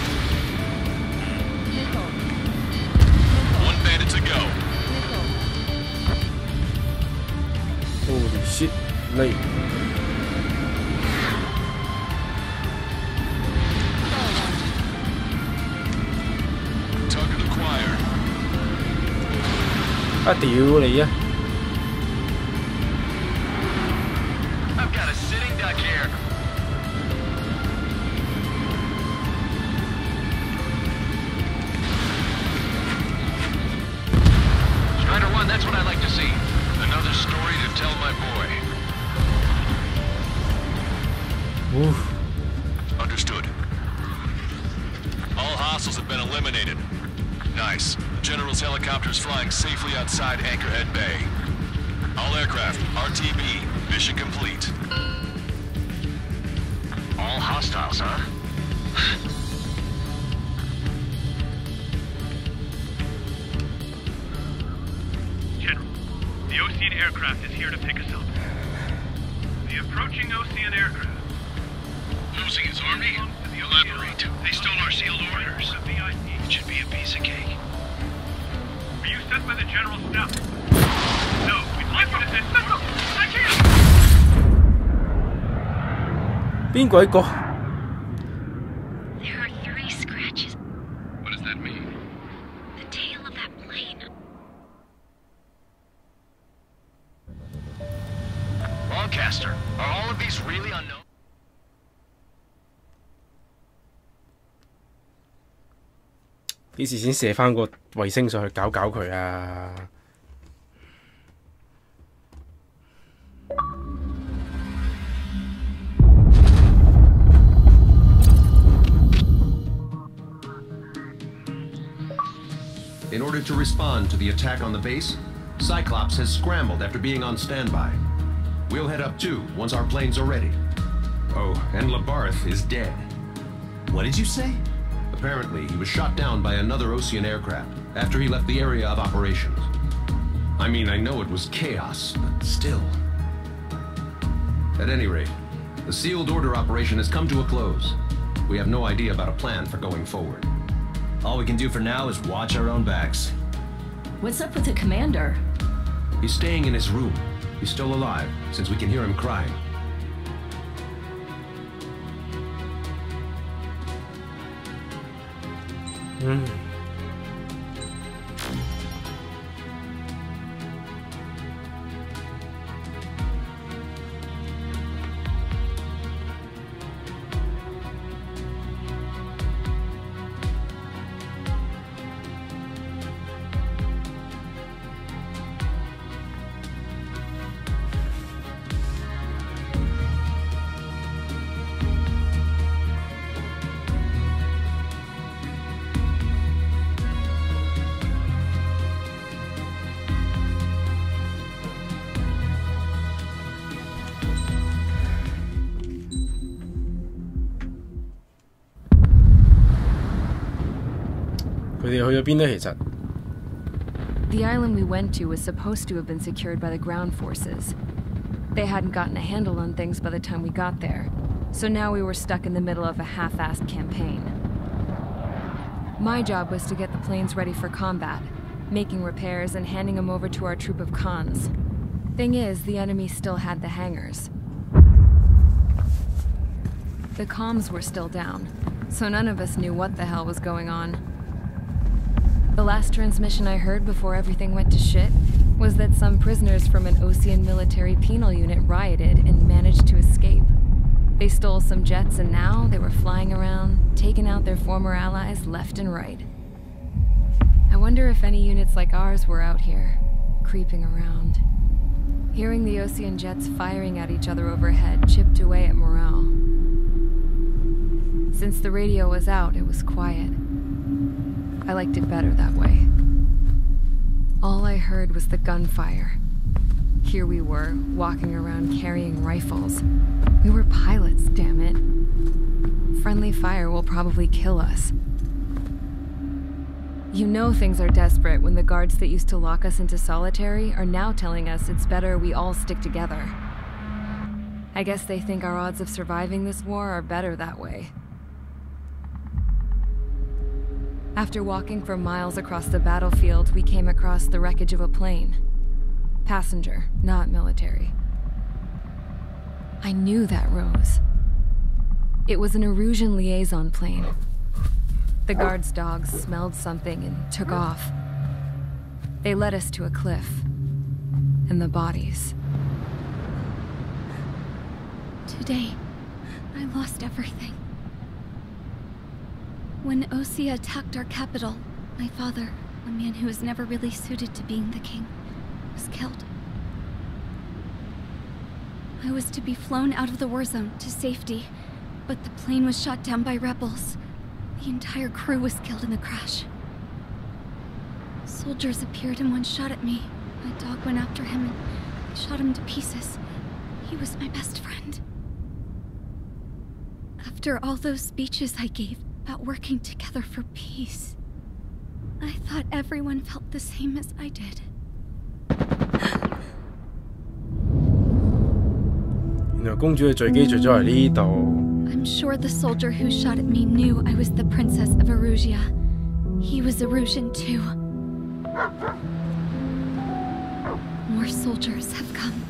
1 bandit to go. Holy shit！嚟 Target acquired. 啊屌你啊！ I've got a sitting duck here. Strider 1, that's what I like to see. Another story to tell my boy. Understood. All hostiles have been eliminated. Nice. The General's helicopter is flying safely outside Anchorhead Bay. All aircraft, RTB, mission complete. All hostiles, huh? General, the Ocean aircraft is here to pick us up. The approaching Ocean aircraft. Losing his army? Elaborate. They stole our sealed orders. It should be a piece of cake. Were you sent by the General's staff? No, we'd like you to send... I can't! 邊鬼個？ There are 3 scratches. What does that mean? The tail of that plane. Broadcaster, are all of these really unknown? 幾時先射翻個衛星上去搞佢啊？ In order to respond to the attack on the base, Cyclops has scrambled after being on standby. We'll head up too once our planes are ready. Oh, and Labarth is dead. What did you say? Apparently, he was shot down by another Ocean aircraft after he left the area of operations. I mean, I know it was chaos, but still. At any rate, the sealed order operation has come to a close. We have no idea about a plan for going forward. All we can do for now is watch our own backs. What's up with the commander? He's staying in his room. He's still alive, since we can hear him crying.佢哋去咗邊呢？其實 The island we went to was supposed to have been secured by the ground forces. They hadn't gotten a handle on things by the time we got there, so now we were stuck in the middle of a half-assed campaign. My job was to get the planes ready for combat, making repairs and handing them over to our troop of cons. Thing is, the enemy still had the hangars. The comms were still down, so none of us knew what the hell was going on. The last transmission I heard before everything went to shit was that some prisoners from an Ocean military penal unit rioted and managed to escape. They stole some jets and now they were flying around, taking out their former allies left and right. I wonder if any units like ours were out here, creeping around. Hearing the Ocean jets firing at each other overhead chipped away at morale. Since the radio was out, it was quiet. I liked it better that way. All I heard was the gunfire. Here we were, walking around carrying rifles. We were pilots, damn it. Friendly fire will probably kill us. You know things are desperate when the guards that used to lock us into solitary are now telling us it's better we all stick together. I guess they think our odds of surviving this war are better that way. After walking for miles across the battlefield, we came across the wreckage of a plane. Passenger, not military. I knew that rose. It was an Erusian liaison plane. The guard's dogs smelled something and took off. They led us to a cliff. And the bodies. Today, I lost everything. When Osea attacked our capital, my father, a man who was never really suited to being the king, was killed. I was to be flown out of the war zone to safety, but the plane was shot down by rebels. The entire crew was killed in the crash. Soldiers appeared and one shot at me. My dog went after him and shot him to pieces. He was my best friend. After all those speeches I gave about working together for peace, I thought everyone felt the same as I did. I'm sure the soldier who shot at me knew I was the Princess of Erusia. He was Erusian too. More soldiers have come.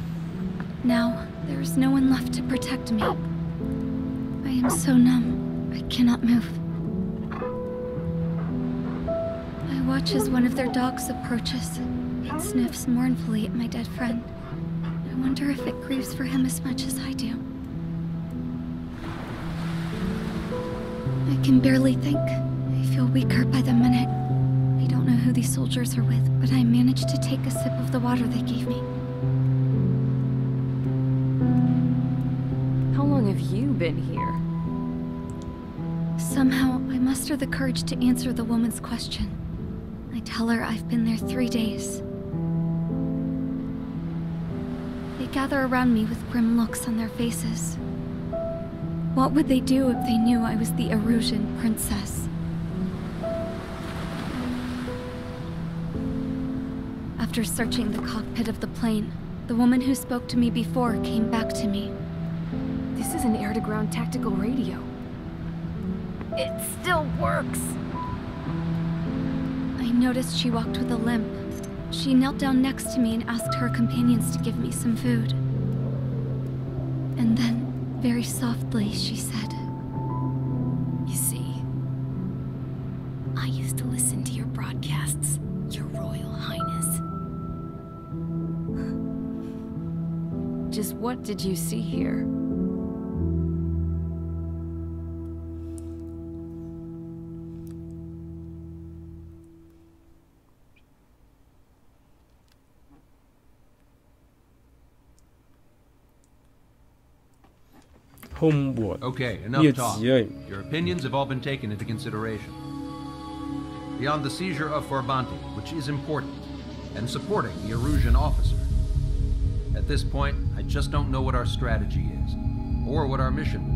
Now, there is no one left to protect me. I am so numb, I cannot move. I watch as one of their dogs approaches. It sniffs mournfully at my dead friend. I wonder if it grieves for him as much as I do. I can barely think. I feel weaker by the minute. I don't know who these soldiers are with, but I managed to take a sip of the water they gave me. How long have you been here? Somehow, I muster the courage to answer the woman's question. I tell her I've been there 3 days. They gather around me with grim looks on their faces. What would they do if they knew I was the Erusian princess? After searching the cockpit of the plane, the woman who spoke to me before came back to me. This is an air-to-ground tactical radio. It still works! I noticed she walked with a limp. She knelt down next to me and asked her companions to give me some food. And then, very softly, she said, You see, I used to listen to your broadcasts, Your Royal Highness. Just what did you see here? Homeward Okay, 呢 enough 個 talk. 字咧， Your opinions have all been taken into consideration. Beyond the seizure of Forbanti, which is important, and supporting the Erusian officer. At this point, I just don't know what our strategy is, or what our mission will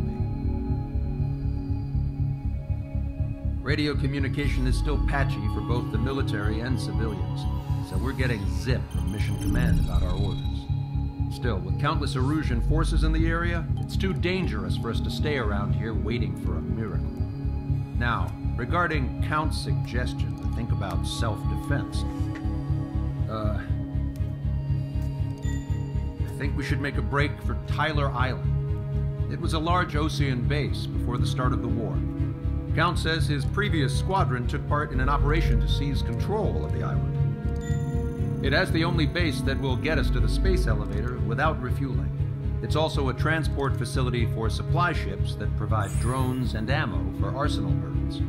be. Radio communication is still patchy for both the military and civilians, so we're getting zip from Mission Command about our orders. Still, with countless Erusian forces in the area, it's too dangerous for us to stay around here waiting for a miracle. Now, regarding Count's suggestion to think about self-defense, I think we should make a break for Tyler Island. It was a large Osean base before the start of the war. Count says his previous squadron took part in an operation to seize control of the island. It has the only base that will get us to the space elevator without refueling. It's also a transport facility for supply ships that provide drones and ammo for arsenal birds.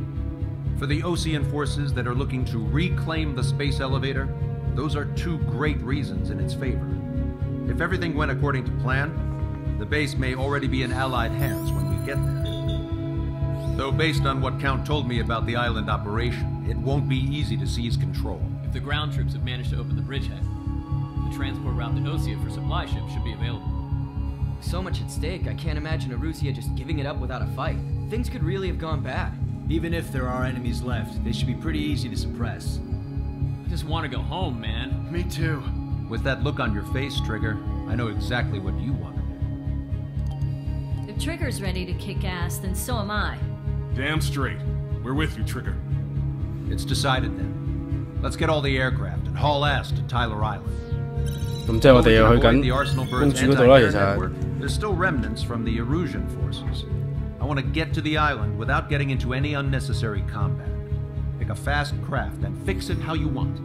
For the Osean forces that are looking to reclaim the space elevator, those are two great reasons in its favor. If everything went according to plan, the base may already be in Allied hands when we get there. Though based on what Count told me about the island operation, it won't be easy to seize control. If the ground troops have managed to open the bridgehead, the transport route to Osea for supply ships should be available. With so much at stake, I can't imagine Erusia just giving it up without a fight. Things could really have gone bad. Even if there are enemies left, they should be pretty easy to suppress. I just want to go home, man. Me too. With that look on your face, Trigger, I know exactly what you want to do. If Trigger's ready to kick ass, then so am I. Damn straight. We're with you, Trigger. It's decided then. Let's get all the aircraft and haul ass to Tyler Island. 咁即係我哋又去 Avoid 緊 the Arsenal 公 Bird's 主嗰度啦，其 anti-air 實。 network. There's still remnants from the Erusian forces. I want to get to the island without getting into any unnecessary combat. Pick a fast craft and fix it how you want.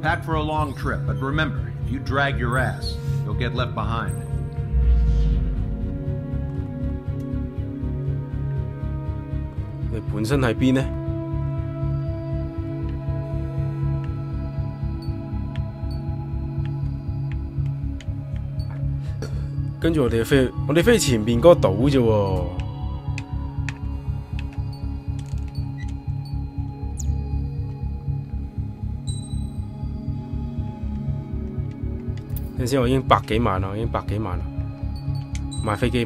Pack for a long trip, but remember, if you drag your ass, you'll get left behind. 你本身喺邊呢？跟住我哋飛前面嗰個島啫喎。等陣先，我已經百幾萬啦，買飛機。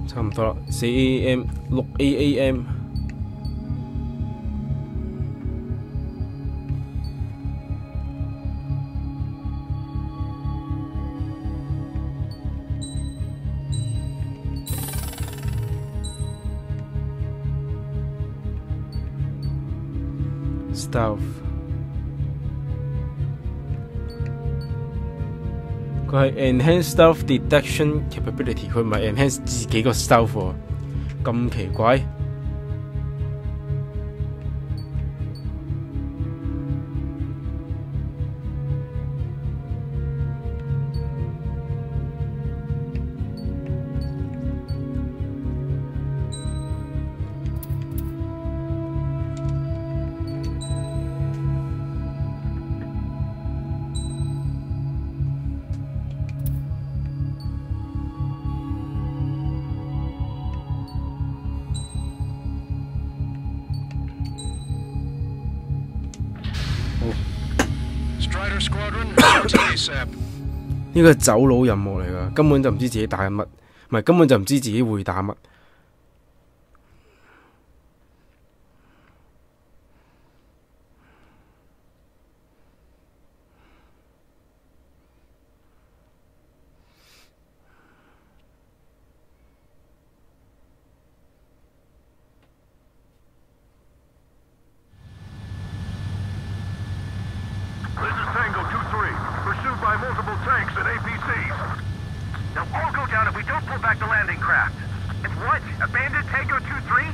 差唔多啦，4 AM 6 AM。Stealth， 佢係 enhance stealth detection capability， 佢唔係 enhance 自己個 stealth 喎，咁奇怪。Squadron. Out to ASAP. 呢個係走佬任務嚟㗎，根本就唔知自己打緊乜，唔係根本就唔知自己會打乜。This is Tango 2-3, pursued by multiple tanks and APCs. They'll all go down if we don't pull back the landing craft. And what? Abandoned Tango 2-3?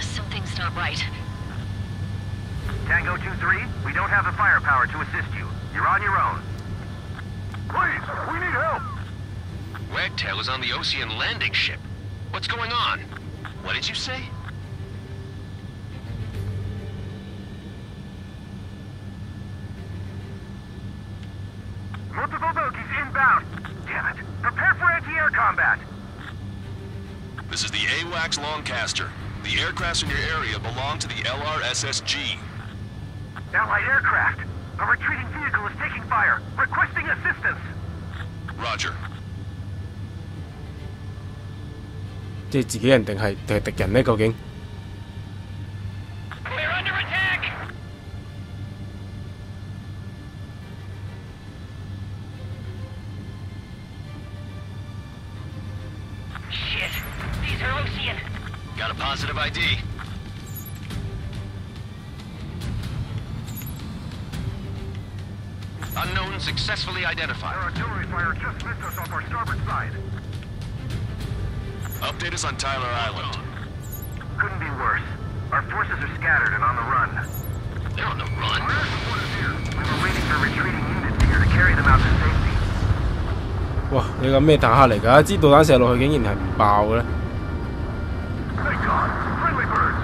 Something's not right. Tango 2-3, we don't have the firepower to assist you. You're on your own. Please, we need help. Wagtail is on the Ocean landing ship. What's going on? What did you say? Multiple bogies inbound. Damn it. Prepare for anti-air combat. This is the AWACS Lancaster. The aircrafts in your area belong to the LRSSG. Allied aircraft. A retreating vehicle is taking fire. Requesting assistance. Roger. 即係自己人定係敵人呢？究竟？ We're under attack! Shit. These are Ocean. Got a positive ID. Unknown successfully identified. Our artillery fire just missed us off our starboard side. Update us on Tyler Island. Couldn't be worse. Our forces are scattered and on the run. They're on the run. Our air support is here. We were waiting for retreating units here to carry them out to safety. 哇！你個咩坦克嚟㗎？支導彈射落去竟然係唔爆嘅咧？ Thank God. Friendly birds.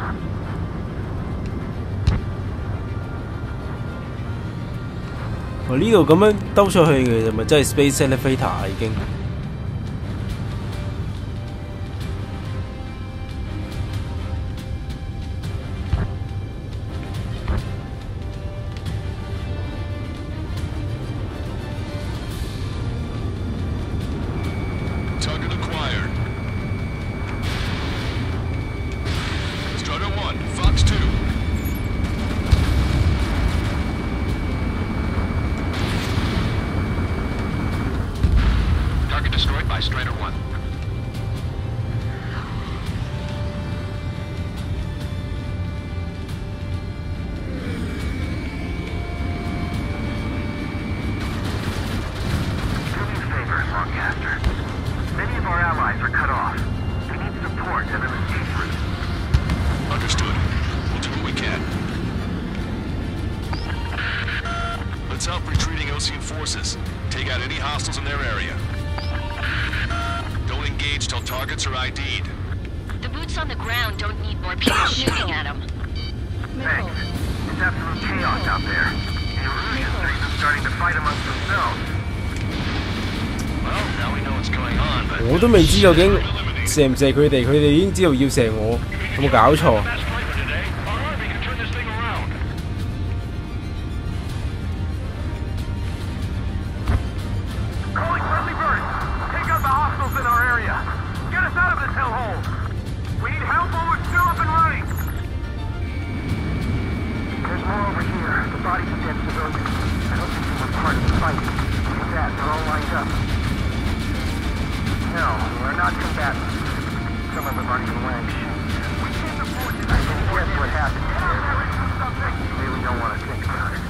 我呢度咁樣兜出去嘅，咪真係 Space Elevator 啊已經。Target acquired. Strider 1, Fox 2. Target destroyed by Strider 1. Do me a favor, Lancaster. Many of our allies are cut off. They need support and an escape route. Understood. We'll do what we can. Let's help retreating Ocean forces. Take out any hostiles in their area. Don't engage till targets are ID'd. The boots on the ground don't need more people shooting at them. Thanks. It's absolute chaos out there. The Erusians are even starting to fight amongst themselves. Well, now we know what's going on, but 我都未知究竟射唔射佢哋，佢哋已經知道要射我，有冇搞錯？ Calling friendly birds. Take out the hostiles in our area. Get us out of this hellhole. We need help while we're still up and running. There's more over here. The bodies of dead civilians. I don't think they were part of the fight. Look at that. They're all lined up. No, we're not combatants. Some of them aren't even wearing shoes. We can't afford to. I can guess what happened here. You really don't want to think about it.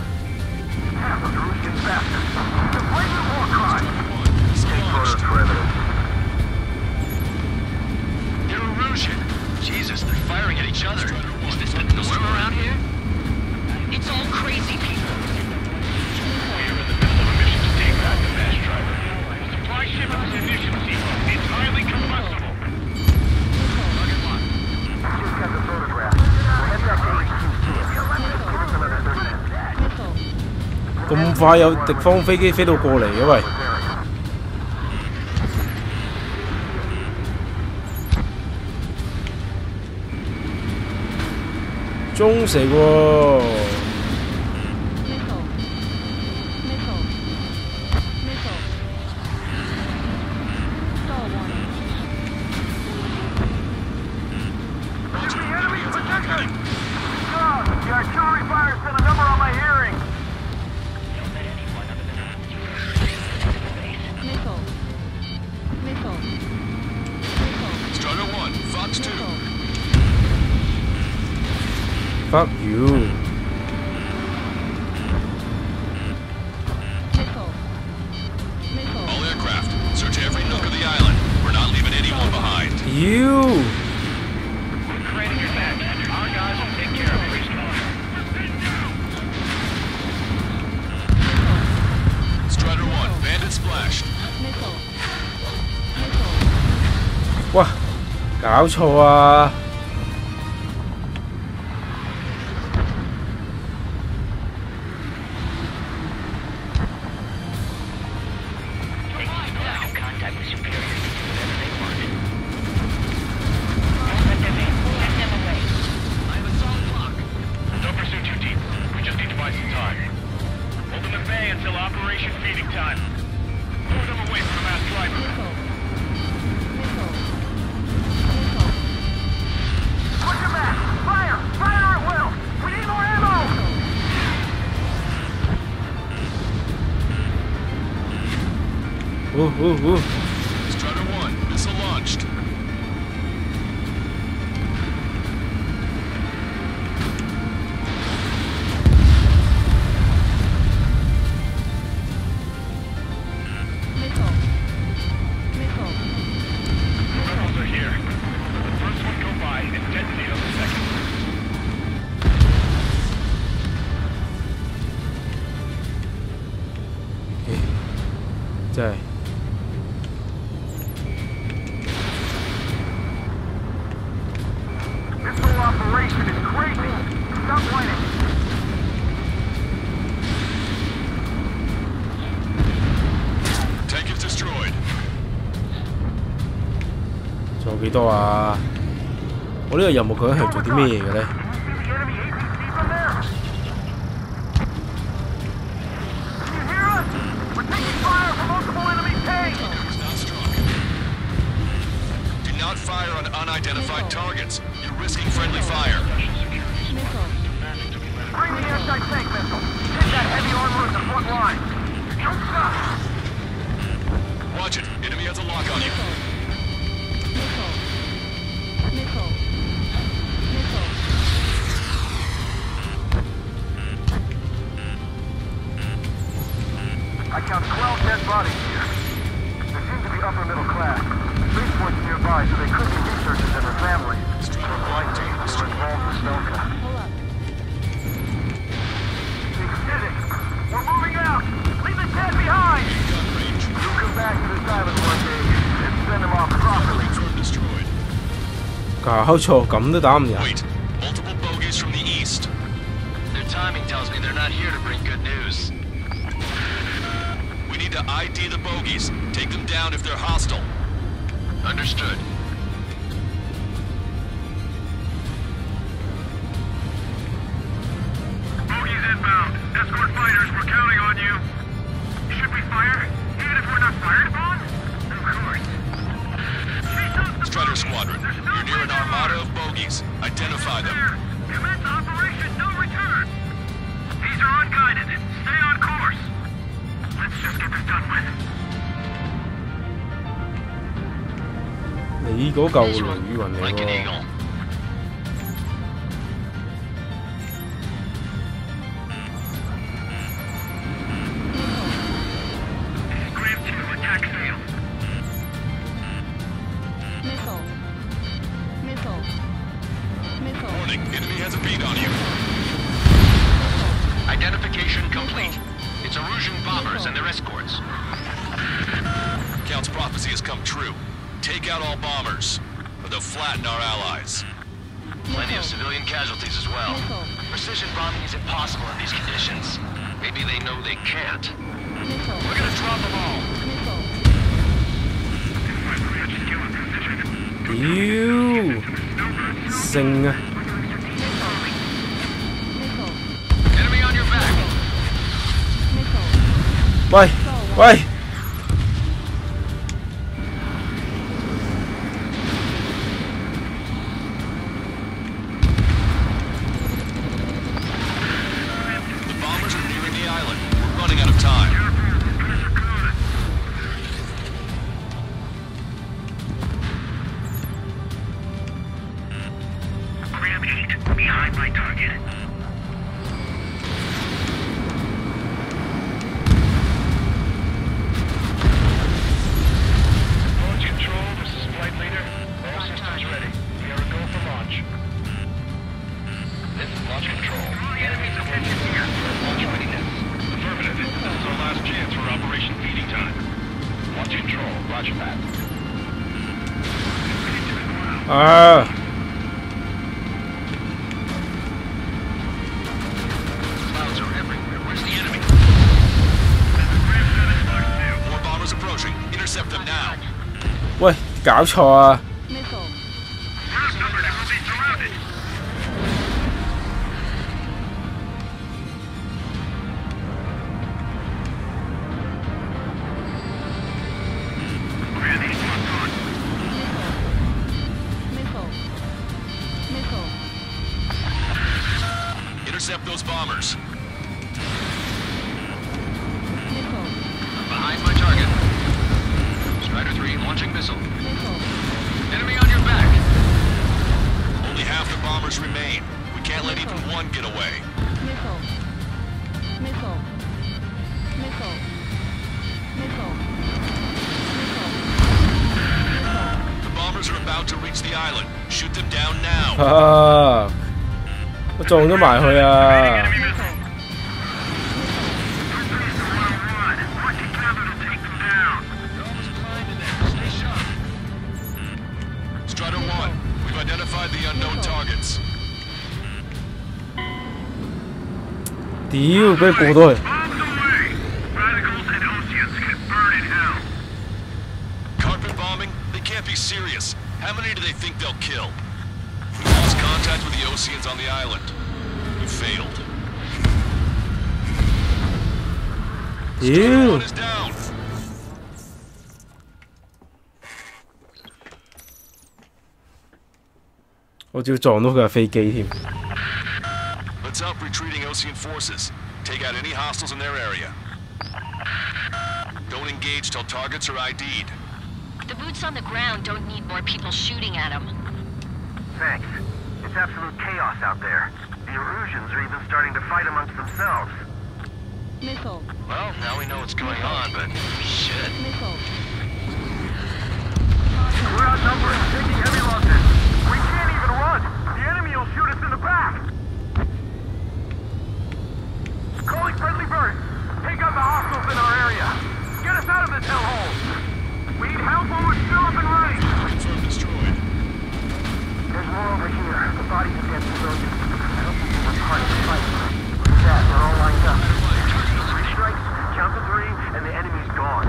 Half of the Russian bastards. It's a blatant war crime. Take photos for evidence. they're Erusian. Jesus, they're firing at each other. Is this the norm around here? It's all crazy people. We're in the middle of a mission to take back the mass driver. The supply ship and its ignition sequence is highly combustible. Just got the photograph. We'll head back to HQ2. Give us another 30 minutes. 咁快有敵方飛機飛到過嚟嘅喂！中射喎！ Looks two. Fuck you. All aircraft, search every nook of the island. We're not leaving anyone behind. You. Training your back. Our guys will take care of it. Strider 1, bandit splashed. 哇，搞錯啊！Don't pursue too deep. We just need to buy some time. Hold them at bay until Operation Feeding Time. Lure them away from the mass driver. Put your back! Fire! Fire at will! We need more ammo! Strider 1, missile launched. Rebels are here. The first one go by and detonate on the second. 真係 This whole operation is crazy! Stop whining! Tank is destroyed. 仲有幾多啊？我呢個任務究竟係做啲咩嘅咧？ Do not fire on unidentified targets. You're risking friendly fire. Bring the anti-tank missile! Hit that heavy armor at the front line! Don't stop! Watch it. Enemy has a lock on you. I count 12 dead bodies here. They seem to be upper middle class. Spaceport's nearby, so they could be researchers and their families. Or flight teams who are involved with Stelka. Exciting! We're moving out! Leave the dead behind! We'll come back to this island one day and send them off properly. Destroyed. 搞錯，咁都打唔贏。 Wait. Multiple bogies from the east. Their timing tells me they're not here to bring good news. We need to ID the bogies. Take them down if they're hostile. Understood. Bogies inbound. Escort fighters, we're counting on you. Should we fire? Even if we're not fired upon? Of course. Strider Squadron, you're near an armada of bogies. Identify them. Commence Operation No Return. These are unguided. Stay on course. Let's just get this done with. 你嗰嚿雷雨雲嚟 Like an 喎。 eagle. Grave 2, attack failed. Warning, enemy has a beat on you. Identification complete. It's Erusian bombers and their escorts. Count's prophecy has come true. Take out all bombers, or they'll flatten our allies. Plenty of civilian casualties as well. Precision bombing is impossible in these conditions. Maybe they know they can't. We're gonna drop them all. 屌，勝啊！ Enemy on your back. 喂喂！ The bombers are nearing the island. We're running out of time. Launch control, this is flight leader. All systems ready. We are a go for launch. This is launch control. Enemy's attention here. Launch readiness. Affirmative. This is our last chance for Operation Feeding Time. Launch control. Roger that. Ah. Clouds are everywhere. Where's the enemy? More bombers approaching. Intercept them now. 喂，搞錯啊！ Intercept those bombers. Behind my target. Strider 3 launching missile. Enemy on your back. Only half the bombers remain. We can't let even one get away. The bombers are about to reach the island. Shoot them down now. 啊！我撞咗埋去啊！ Strider 1, we've identified the unknown targets. 屌，俾佢過到去。 Carpet bombing? They can't be serious. How many do they think they'll kill? We lost contact with the Oceans on the island. We failed. Strider 1 is down. 我照撞到佢架飛機添。 Let's help retreating Ocean forces. Take out any hostiles in their area. Don't engage till targets are ID'd. The boots on the ground don't need more people shooting at them. Thanks. It's absolute chaos out there. The Erusians are even starting to fight amongst themselves. Missile. Well, now we know what's going on, but shit. Missile. We're outnumbered, taking heavy losses. We can't even run. The enemy will shoot us in the back. Calling friendly birds. Take out the hostiles in our area. Get us out of this hellhole. We need help while we're still up and running. Confirmed destroyed. There's more over here. The bodies of dead civilians. I don't think they were part of the fight. Look at that. They're all lined up. 3 strikes, count to 3, and the enemy's gone.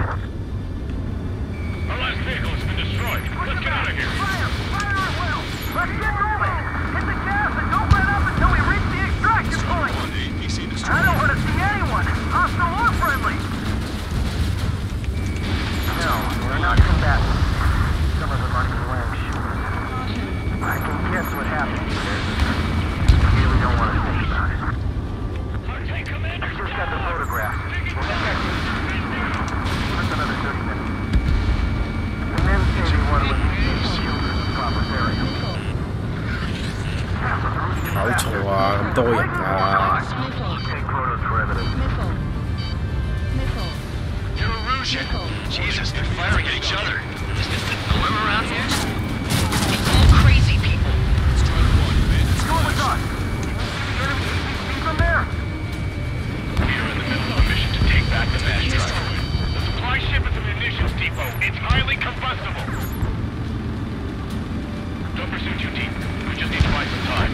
Our last vehicle has been destroyed. Let's get out of here. Fire! Fire at will! Let's get moving! Hit the gas and don't let up until we reach the extraction point! I don't want to see anyone, hostile or friendly! No, we're not combatants. Some of them aren't even wearing shoes. I can guess what happened here. I really don't want to think about it. I just got the photograph. We'll get back to you. That's another 30 minutes. The men say they want to let these children in the proper area. 搞錯啊！咁多人啊！ Take photos for evidence. You're Erusian. Jesus, they're firing at each other. Is this the norm around here? It's all crazy people. Strider 1, man. Go with us! The enemy APC from there! We are in the middle of a mission to take back the mass drive. The supply ship is a munitions depot. It's highly combustible. Don't pursue too deep. We just need to buy some time.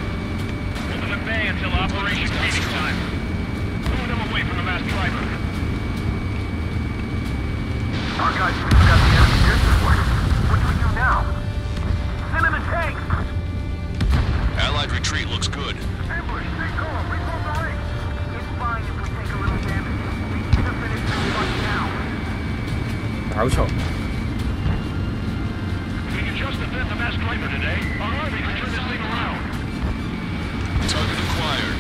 Hold them at bay until Operation Feeding Time. Move them away from the mass driver. Our guys even got the enemy here support. What do we do now? Send them in tanks! Allied retreat looks good. Ambush, stay calm, recall the ring! It's fine if we take a little damage. We need to finish this fight now. 搞錯。 We can just defend the mass driver today. Our army can turn this thing around. Target acquired.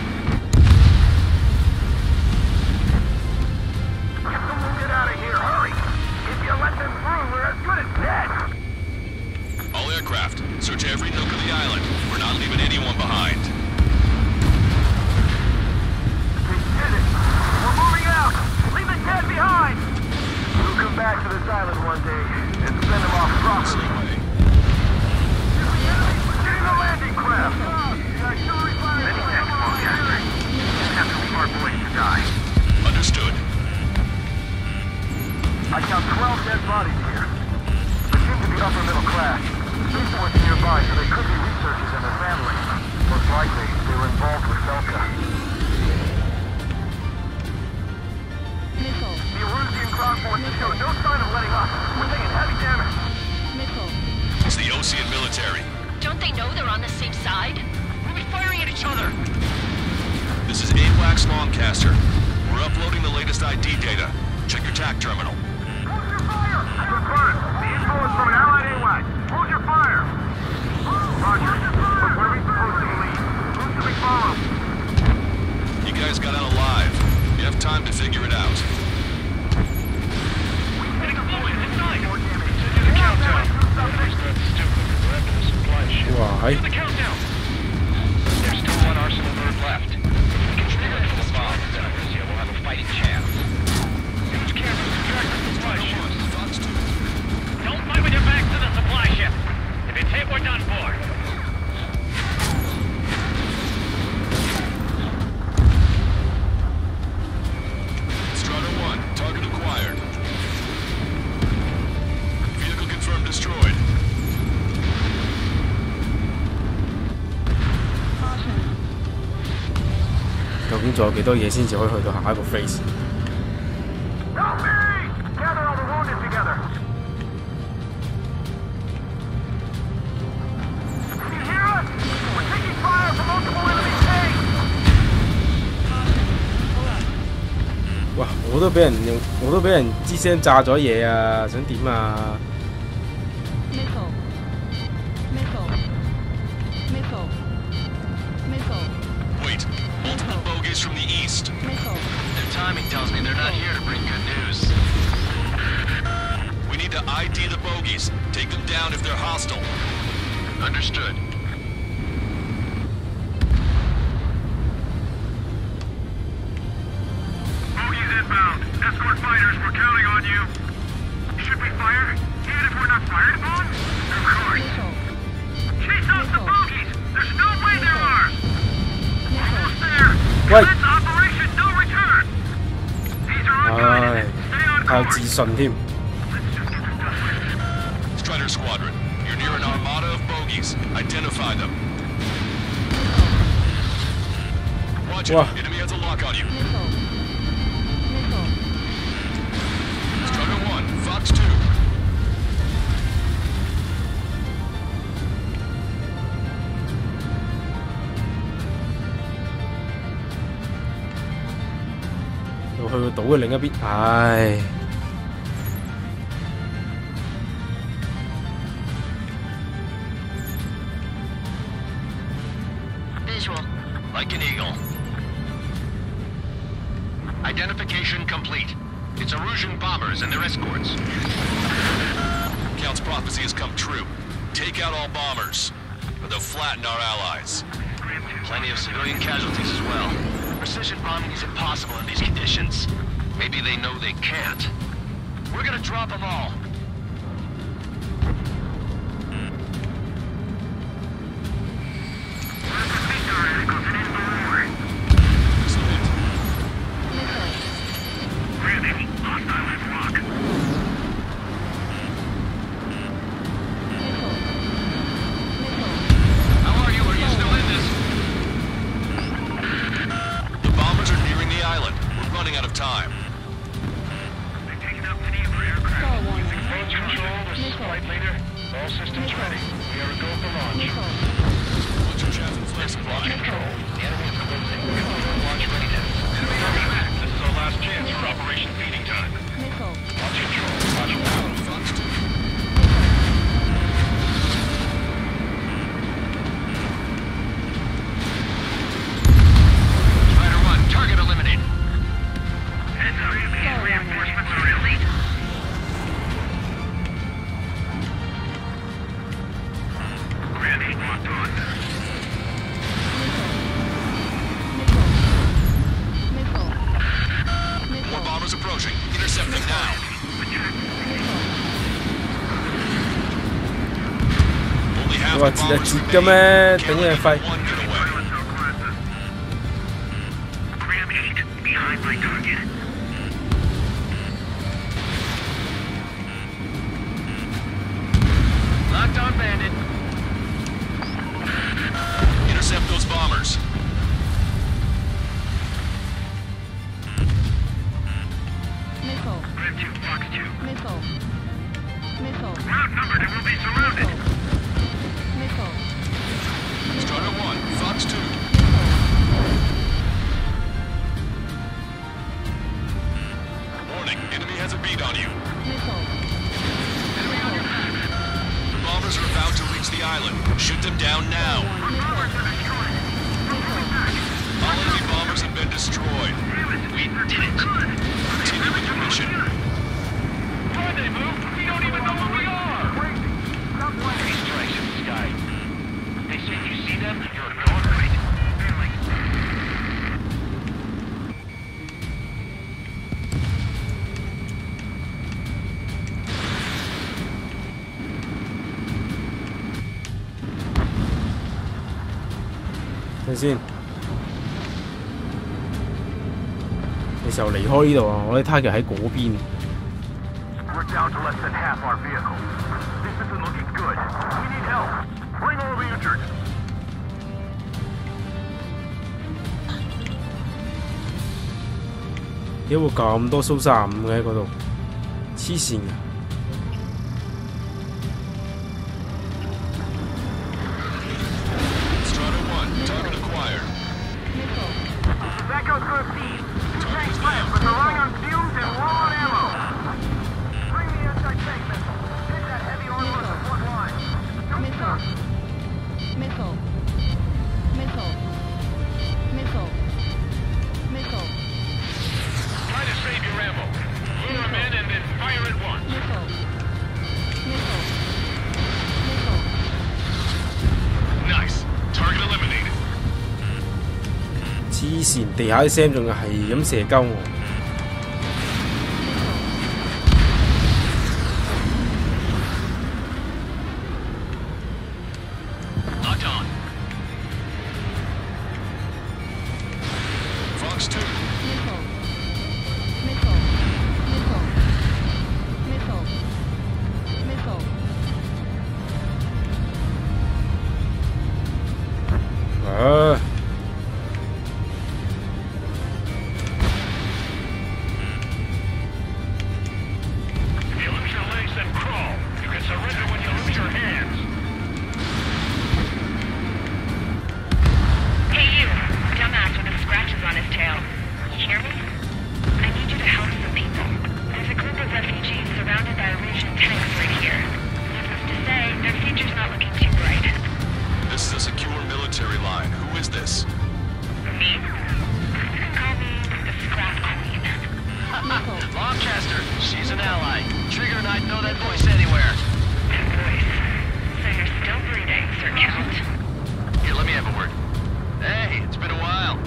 We'll get out of here, hurry! If you let them through, we're as good as dead! All aircraft, search every nook of the island. We're not leaving anyone behind. right behind! We'll come back to this island one day and send them off properly. Getting the landing craft! Many thanks, Longcaster. Just have to leave our boys to die. Understood. I count 12 dead bodies here. They seem to be upper middle class. Spaceport's nearby, so they could be researchers and their families. Most likely, they were involved with Felka. Missile. The Erusian ground forces show no sign of letting up. We're taking heavy damage. Missile. It's the Osean military. Don't they know they're on the same side? We'll be firing at each other. This is AWACS Longcaster. We're uploading the latest ID data. Check your TAC terminal. Hold your fire! Confirmed. The info is from an allied AWACS. Hold your fire! Roger. But where are we supposed to lead? Who should we follow? You guys got out alive. You have time to figure it out. Why? There's still one arsenal bird left. If we can steal it from the bombs, then Erusia will have a fighting chance. Use cameras to track the supply ships. Don't fight with your backs to the supply ship. If it's hit, we're done for. Strider 1, target acquired. Vehicle confirmed destroyed. Caution. 究竟仲有幾多嘢先至可以去到下一個 phase？ Help me! Gather all the wounded together. Can you hear us? We're taking fire from multiple enemy tanks. 哇！我都俾人支聲炸咗嘢啊！想點啊？ Missile. Missile. Missile. Missile. Wait, multiple bogies from the east. Missile. Their timing tells me they're not here to bring good news. We need to ID the bogies. Take them down if they're hostile. Understood. Bogies inbound. Escort fighters, we're counting on you. Should we fire? Even if we're not fired upon? Of course. Missile. Chase out the bogies! There's no way they're ours! Almost there! Wait. Commence Operation No Return! These are 唉 unguided. Stay on 太有 course. 自信添。 Strider Squadron, you're near an armada of bogies. Identify them. Watch it. Wow. Enemy has a lock on you. Missile. Missile. Strider 1, Fox 2.又去到島嘅另一邊，唉。 Visual. Like an eagle. Identification complete. It's Erusian bombers and their escorts. Count's prophecy has come true. Take out all bombers, or they'll flatten our allies. Plenty of civilian casualties as well. Precision bombing is impossible in these conditions. Maybe they know they can't. We're gonna drop them all. How are you? Are you still in this? The bombers are nearing the island. We're running out of time. Star warning. Launch control, this is Flight Leader. All systems ready. We are a go for launch. Missile. What's your chaff and flex supply? Control. The enemy is closing. Launch readiness. Enemy coming back. This is our last chance for Operation Feeding Time. Missile. Launch control. Launch now. Fox 2. Strider 1, target eliminated. Heads up. Reinforcements are elite. Grenade locked on. Missile. More bombers approaching. 你話截就截嘅咩？頂你肺！ Locked on bandit. Intercept those bombers. Missile. Red 2, Fox 2. Missile. Missile. We're outnumbered and we'll be surrounded. Missile. Strider 1, Fox 2. Warning, enemy has a beat on you. Missile. The bombers are about to reach the island. Shoot them down now. All enemy bombers have been destroyed. We did it. Continue with your mission. Rendezvous? We don't even know where we are! Three strikes in the sky. They say you see them, you're ignoring them.睇先，你時候離開呢度啊！我啲 target 喺嗰邊。 We're down to less than half our vehicles. This isn't looking good. We need help. Bring all the injured. 點會咁多蘇35嘅喺嗰度？黐線㗎！ That goes for a feed. 2 tanks left, but they're running on fumes and low on ammo. Bring the anti-tank missile. Hit that heavy armor support line. Don't stop. Missile. Missile. Missile. Missile. Try to save your ammo. Lure them in and then fire at once. Missile. Missile. Missile. Nice. Target eliminated. 黐線，地下啲 Sam 仲係咁射鳩我。 Locked on. Fox 2. Missile. Missile. Missile. Missile. Missile. 啊！ If you lose your legs, then crawl. You can surrender when you lose your hands. Hey you, dumbass with the scratches on his tail. You hear me? I need you to help some people. There's a group of refugees surrounded by Russian tanks right here. Needless to say, their future's not looking too bright. This is a secure military line. Who is this? Me? You can call me the Scrap Queen. Lancaster, she's an ally. Trigger and I'd know that voice anywhere. That voice. So you're still breathing, Sir Count. Here, let me have a word. Hey, it's been a while.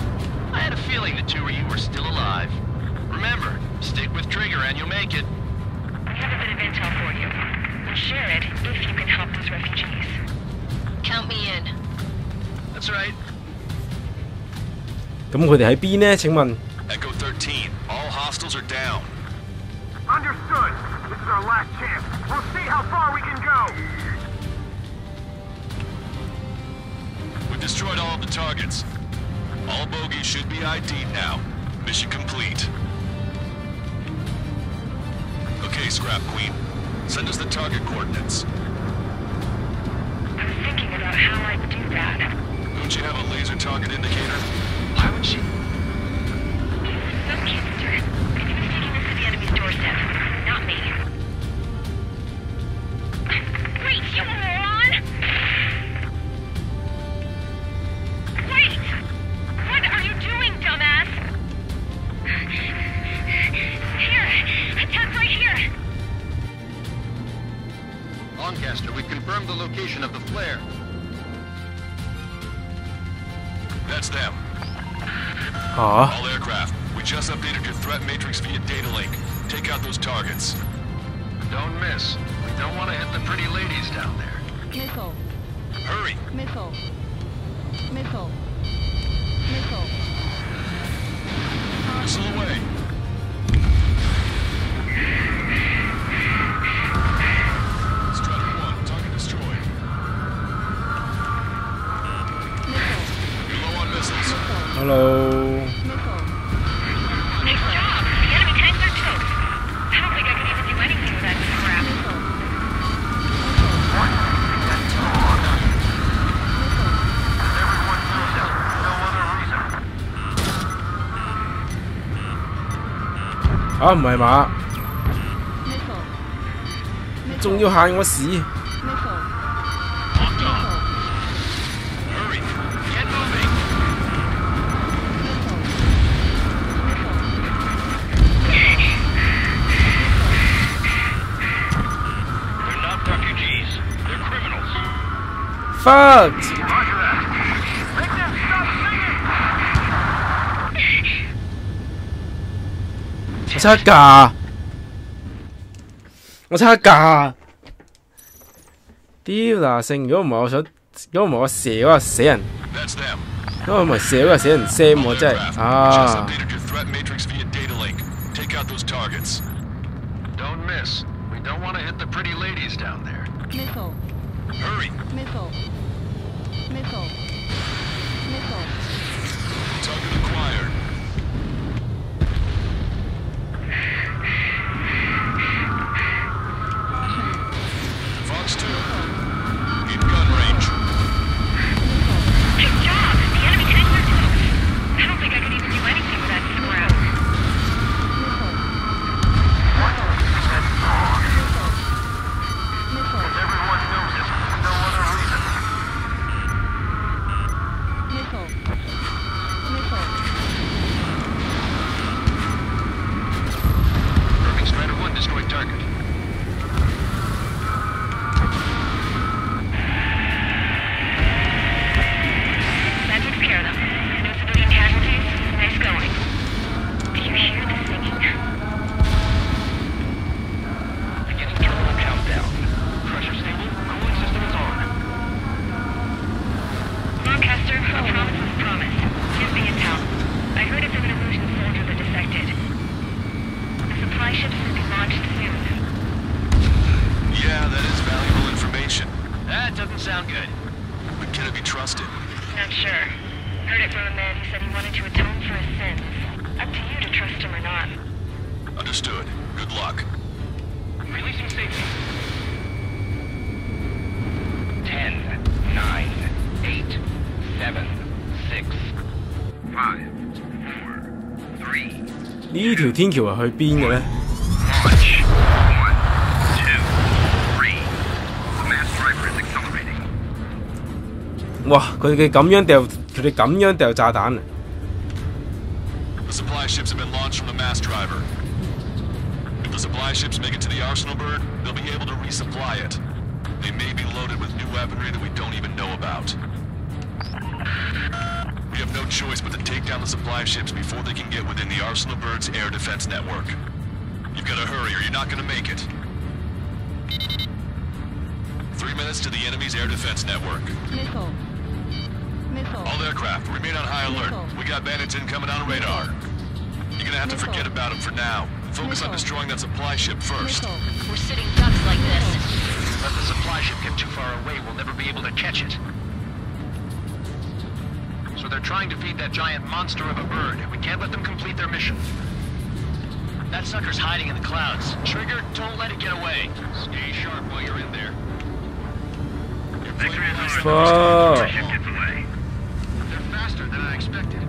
I had a feeling the two of you were still alive. Remember, stick with Trigger and you'll make it. We have a bit of intel for you. We'll share it if you can help those refugees. Count me in. That's right. 咁佢哋喺邊呢？請問？ Echo 13. All hostiles are down. Understood. This is our last chance. We'll see how far we can go. We've destroyed all of the targets. All bogies should be ID'd now. Mission complete. Okay, Scrap Queen. Send us the target coordinates. I was thinking about how I'd do that. Don't you have a laser target indicator? Why would she? Some gangster. He was taking this to the enemy's doorstep. Not me. Wait, you moron! Wait! What are you doing, dumbass? Here! Attack right here! Lancaster, we've confirmed the location of the flare. That's them. Huh? All aircraft. We just updated your threat matrix via data link. Take out those targets. Don't miss. We don't want to hit the pretty ladies down there. Missile. Hurry! Missile. Missile. Missile. Missile away. Strider 1, target destroyed. You're low on missiles. Hello. Nice job. The enemy tanks are toast. I don't think I can even do anything with that scrap.啊，唔係嘛？仲要限我屎？ Hurry! Get moving! They're not refugees. They're criminals. Fuck！ 我差一架，我差一架。屌嗱聲！如果唔係我想，如果唔係我射嗰個死人，如果唔係射嗰個死人 Sam 我真係啊！ Don't miss. We don't want to hit the pretty ladies down there. Missile. Hurry! Missile. Missile. Missile. Target acquired. Fox 2. In gun range. Good job! The enemy tanks are toast. I don't think I could even do anything with that scrap. Irving Strider 1 destroyed target. That takes care of them. No civilian casualties. Nice going. Do you hear the singing? Beginning terminal countdown. Pressure stable. Cooling system is on. Lancaster, a promise was a promise. Here's the intel. I heard it's of an illusion soldier that defected. The supply ships will be launched soon. Yeah, that is valuable information. That doesn't sound good. But can it be trusted? Not sure. Heard it from a man who said he wanted to atone for his sins. Up to you to trust him or not. Understood. Good luck. Releasing safety. 10, 9, 8, 7, 6, 5, 4, 3. 呢條天橋係去邊嘅咧？ Launch. 1, 2, 3. The mass driver is accelerating. 哇！佢哋咁樣掉炸彈啊！ The supply ships have been launched from the mass driver. If the supply ships make it to the arsenal bird, they'll be able to resupply it. They may be loaded with new weaponry that we don't even know about. We have no choice but to take down the supply ships before they can get within the arsenal bird's air defense network. You've got to hurry or you're not going to make it. 3 minutes to the enemy's air defense network. Missile. Missile. All aircraft, remain on high alert. We got bandits incoming on radar. You're gonna have to forget about them for now. Focus on destroying that supply ship first. We're sitting ducks like this. Let the supply ship get too far away, we'll never be able to catch it. So they're trying to feed that giant monster of a bird. We can't let them complete their mission. That sucker's hiding in the clouds. Trigger, don't let it get away. Stay sharp while you're in there. Victory is over. Fuck. The ship gets away. They're faster than I expected.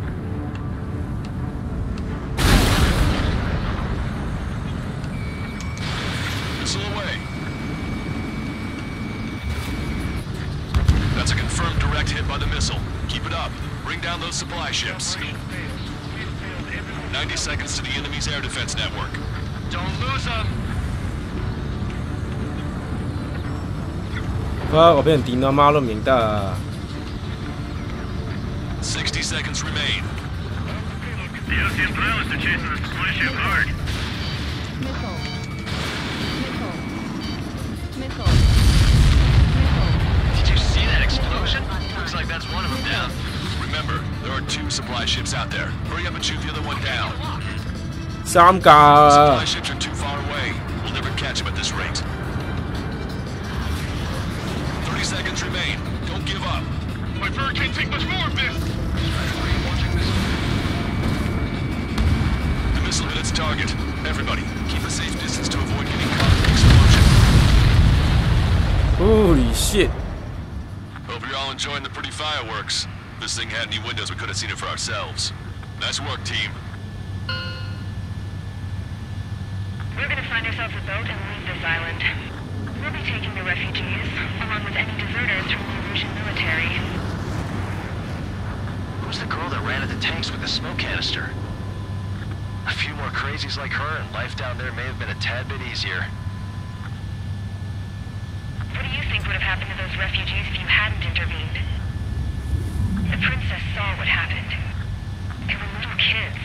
Missile away. That's a confirmed direct hit by the missile. Keep it up. Bring down those supply ships. 90 seconds to the enemy's air defense network. Don't lose them. fuck！我俾人電到媽都唔認得啊！ 60 seconds remain. The Ocean pilots are chasing the supply ship hard. Missile. Missile. Missile. Did you see that explosion? 2 supply ships out there. Hurry up and shoot the other one down. 3架 Supply ships are too far away. We'll never catch them at this rate. 30 seconds remain. Don't give up. My bird can't take much more of this! The missile hit its target. Everybody, keep a safe distance to avoid getting caught in the explosion. Holy shit. Hope you're all enjoying the pretty fireworks. If this thing had any windows, we could have seen it for ourselves. Nice work, team. We're gonna find ourselves a boat and leave this island. We'll be taking the refugees, along with any deserters from the Russian military. Who's the girl that ran at the tanks with the smoke canister? A few more crazies like her, and life down there may have been a tad bit easier. What do you think would have happened to those refugees if you hadn't intervened? The princess saw what happened. They were little kids.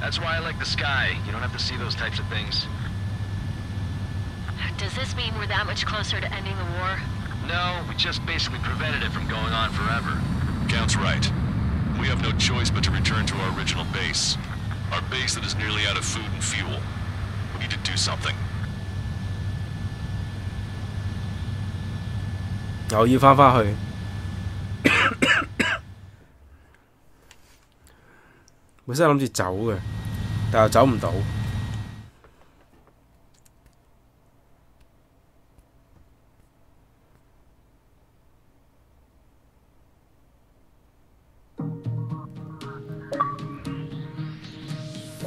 That's why I like the sky. You don't have to see those types of things. Does this mean we're that much closer to ending the war? No, we just basically prevented it from going on forever. Count's right. We have no choice but to return to our original base. Our base that is nearly out of food and fuel. We need to do something. 又要翻返去。本身諗住走嘅，但又走唔到。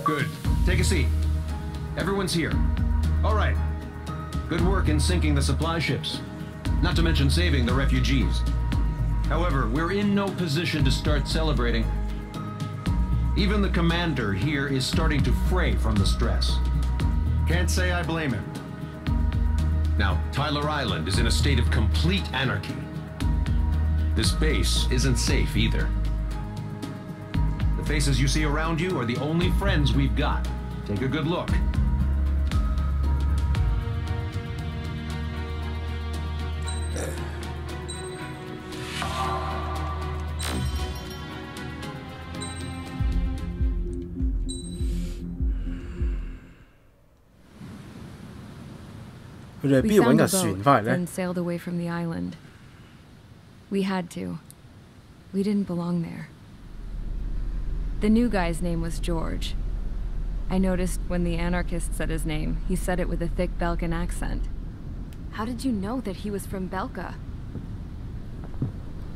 Good. Take a seat. Everyone's here. All right. Good work in sinking the supply ships. Not to mention saving the refugees. However, we're in no position to start celebrating. Even the commander here is starting to fray from the stress. Can't say I blame him. Now, Tyler Island is in a state of complete anarchy. This base isn't safe either. The faces you see around you are the only friends we've got. Take a good look. We found a boat and sailed away from the island. We had to. We didn't belong there. The new guy's name was George. I noticed when the anarchist said his name, he said it with a thick Belkan accent. How did you know that he was from Belka?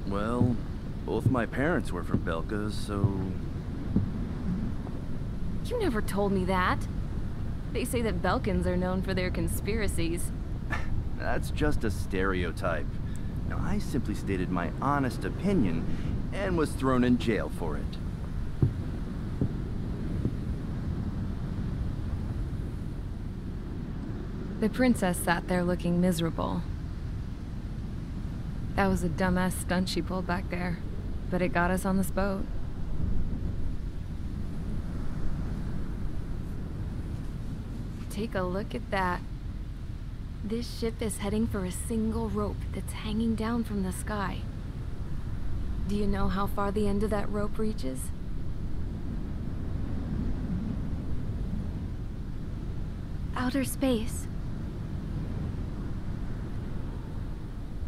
Well, both my parents were from Belka, so... You never told me that. They say that Belkans are known for their conspiracies. That's just a stereotype. Now, I simply stated my honest opinion and was thrown in jail for it. The princess sat there looking miserable. That was a dumbass stunt she pulled back there, but it got us on this boat. Take a look at that. This ship is heading for a single rope that's hanging down from the sky. Do you know how far the end of that rope reaches? Outer space.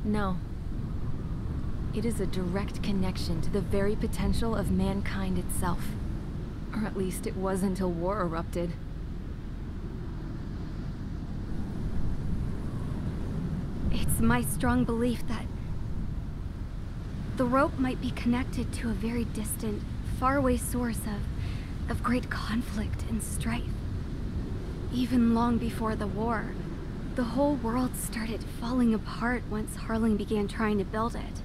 No. It is a direct connection to the very potential of mankind itself. Or at least it was until war erupted. It's my strong belief that the rope might be connected to a very distant, faraway source of great conflict and strife. Even long before the war, the whole world started falling apart once Harling began trying to build it.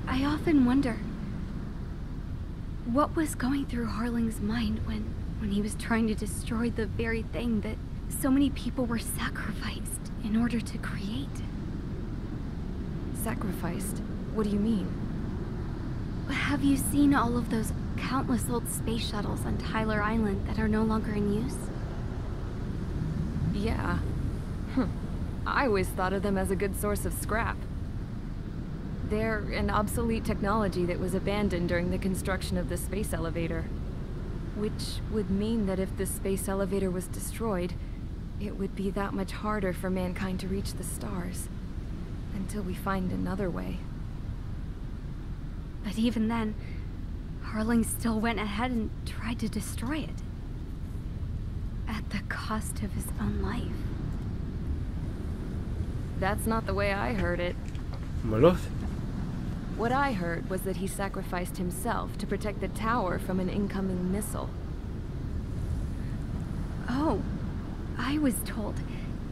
I often wonder what was going through Harling's mind when he was trying to destroy the very thing that so many people were sacrificed in order to create. Sacrificed? What do you mean? Have you seen all of those countless old space shuttles on Tyler Island that are no longer in use? Yeah. I always thought of them as a good source of scrap. They're an obsolete technology that was abandoned during the construction of the space elevator. Which would mean that if the space elevator was destroyed, it would be that much harder for mankind to reach the stars. Until we find another way. But even then, Harling still went ahead and tried to destroy it. At the cost of his own life. That's not the way I heard it. My lord. What I heard was that he sacrificed himself to protect the tower from an incoming missile. Oh, I was told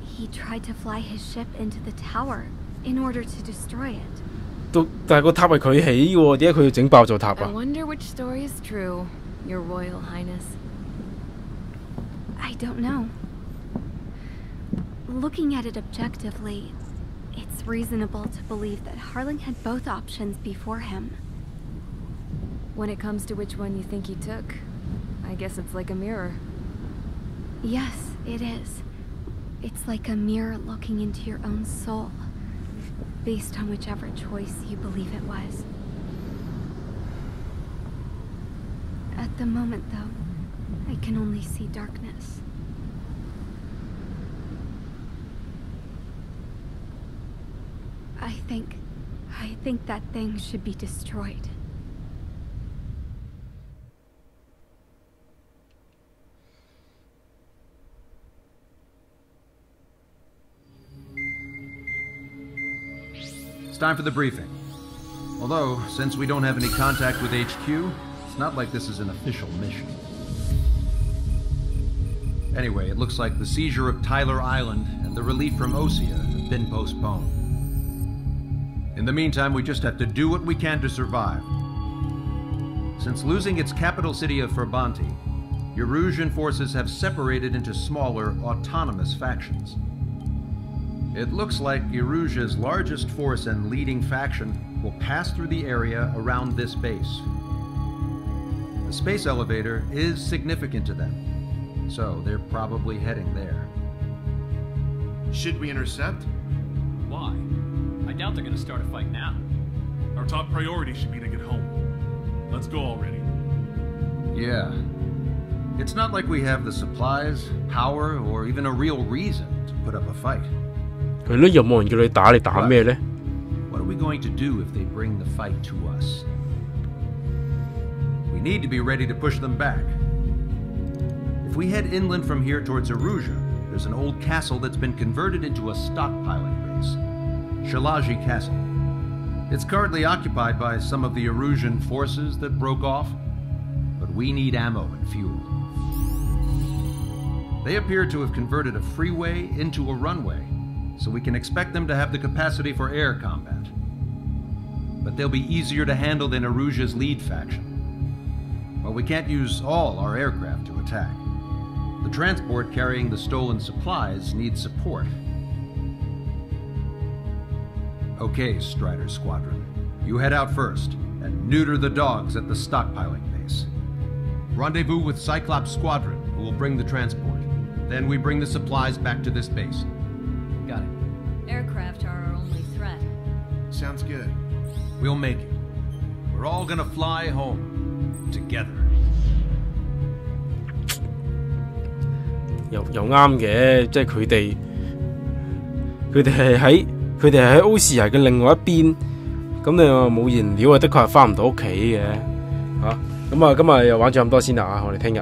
he tried to fly his ship into the tower in order to destroy it. 但係個塔係佢起嘅喎，點解佢要整爆座塔 I 啊？ wonder which story is true, Your Royal Highness. I don't know. Looking at it objectively, it's reasonable to believe that Harling had both options before him. When it comes to which one you think he took, I guess it's like a mirror. Yes, it is. It's like a mirror looking into your own soul, based on whichever choice you believe it was. At the moment, though, I can only see darkness. I think that thing should be destroyed. It's time for the briefing. Although, since we don't have any contact with HQ, it's not like this is an official mission. Anyway, it looks like the seizure of Tyler Island and the relief from Osea have been postponed. In the meantime, we just have to do what we can to survive. Since losing its capital city of Ferbanti, Erusian forces have separated into smaller, autonomous factions. It looks like Erusia's largest force and leading faction will pass through the area around this base. The space elevator is significant to them, so they're probably heading there. Should we intercept? Why? I doubt they're gonna start a fight now. Our top priority should be to get home. Let's go already. Yeah. It's not like we have the supplies, power, or even a real reason to put up a fight. 係咯，又冇人叫你打，你打咩呢？ What are we going to do if they bring the fight to us? We need to be ready to push them back. If we head inland from here towards Erusia, there's an old castle that's been converted into a stockpiling base. Shalaji Castle. It's currently occupied by some of the Erusian forces that broke off, but we need ammo and fuel. They appear to have converted a freeway into a runway, so we can expect them to have the capacity for air combat. But they'll be easier to handle than Erusia's lead faction. While we can't use all our aircraft to attack, the transport carrying the stolen supplies needs support. Okay, Strider Squadron. You head out first and neuter the dogs at the stockpiling base. Rendezvous with Cyclops Squadron, who will bring the transport. Then we bring the supplies back to this base. Got it. Aircraft are our only threat. Sounds good. We'll make it. We're all gonna fly home. Together. 又啱嘅，即係佢哋係喺歐視亞嘅另外一邊，咁你話冇燃料啊，的確係翻唔到屋企嘅嚇。咁啊，今日又玩咗咁多先啦，我哋聽日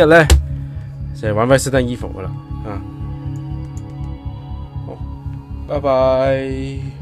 咧就係玩 Resident Evil 噶啦，好，拜拜。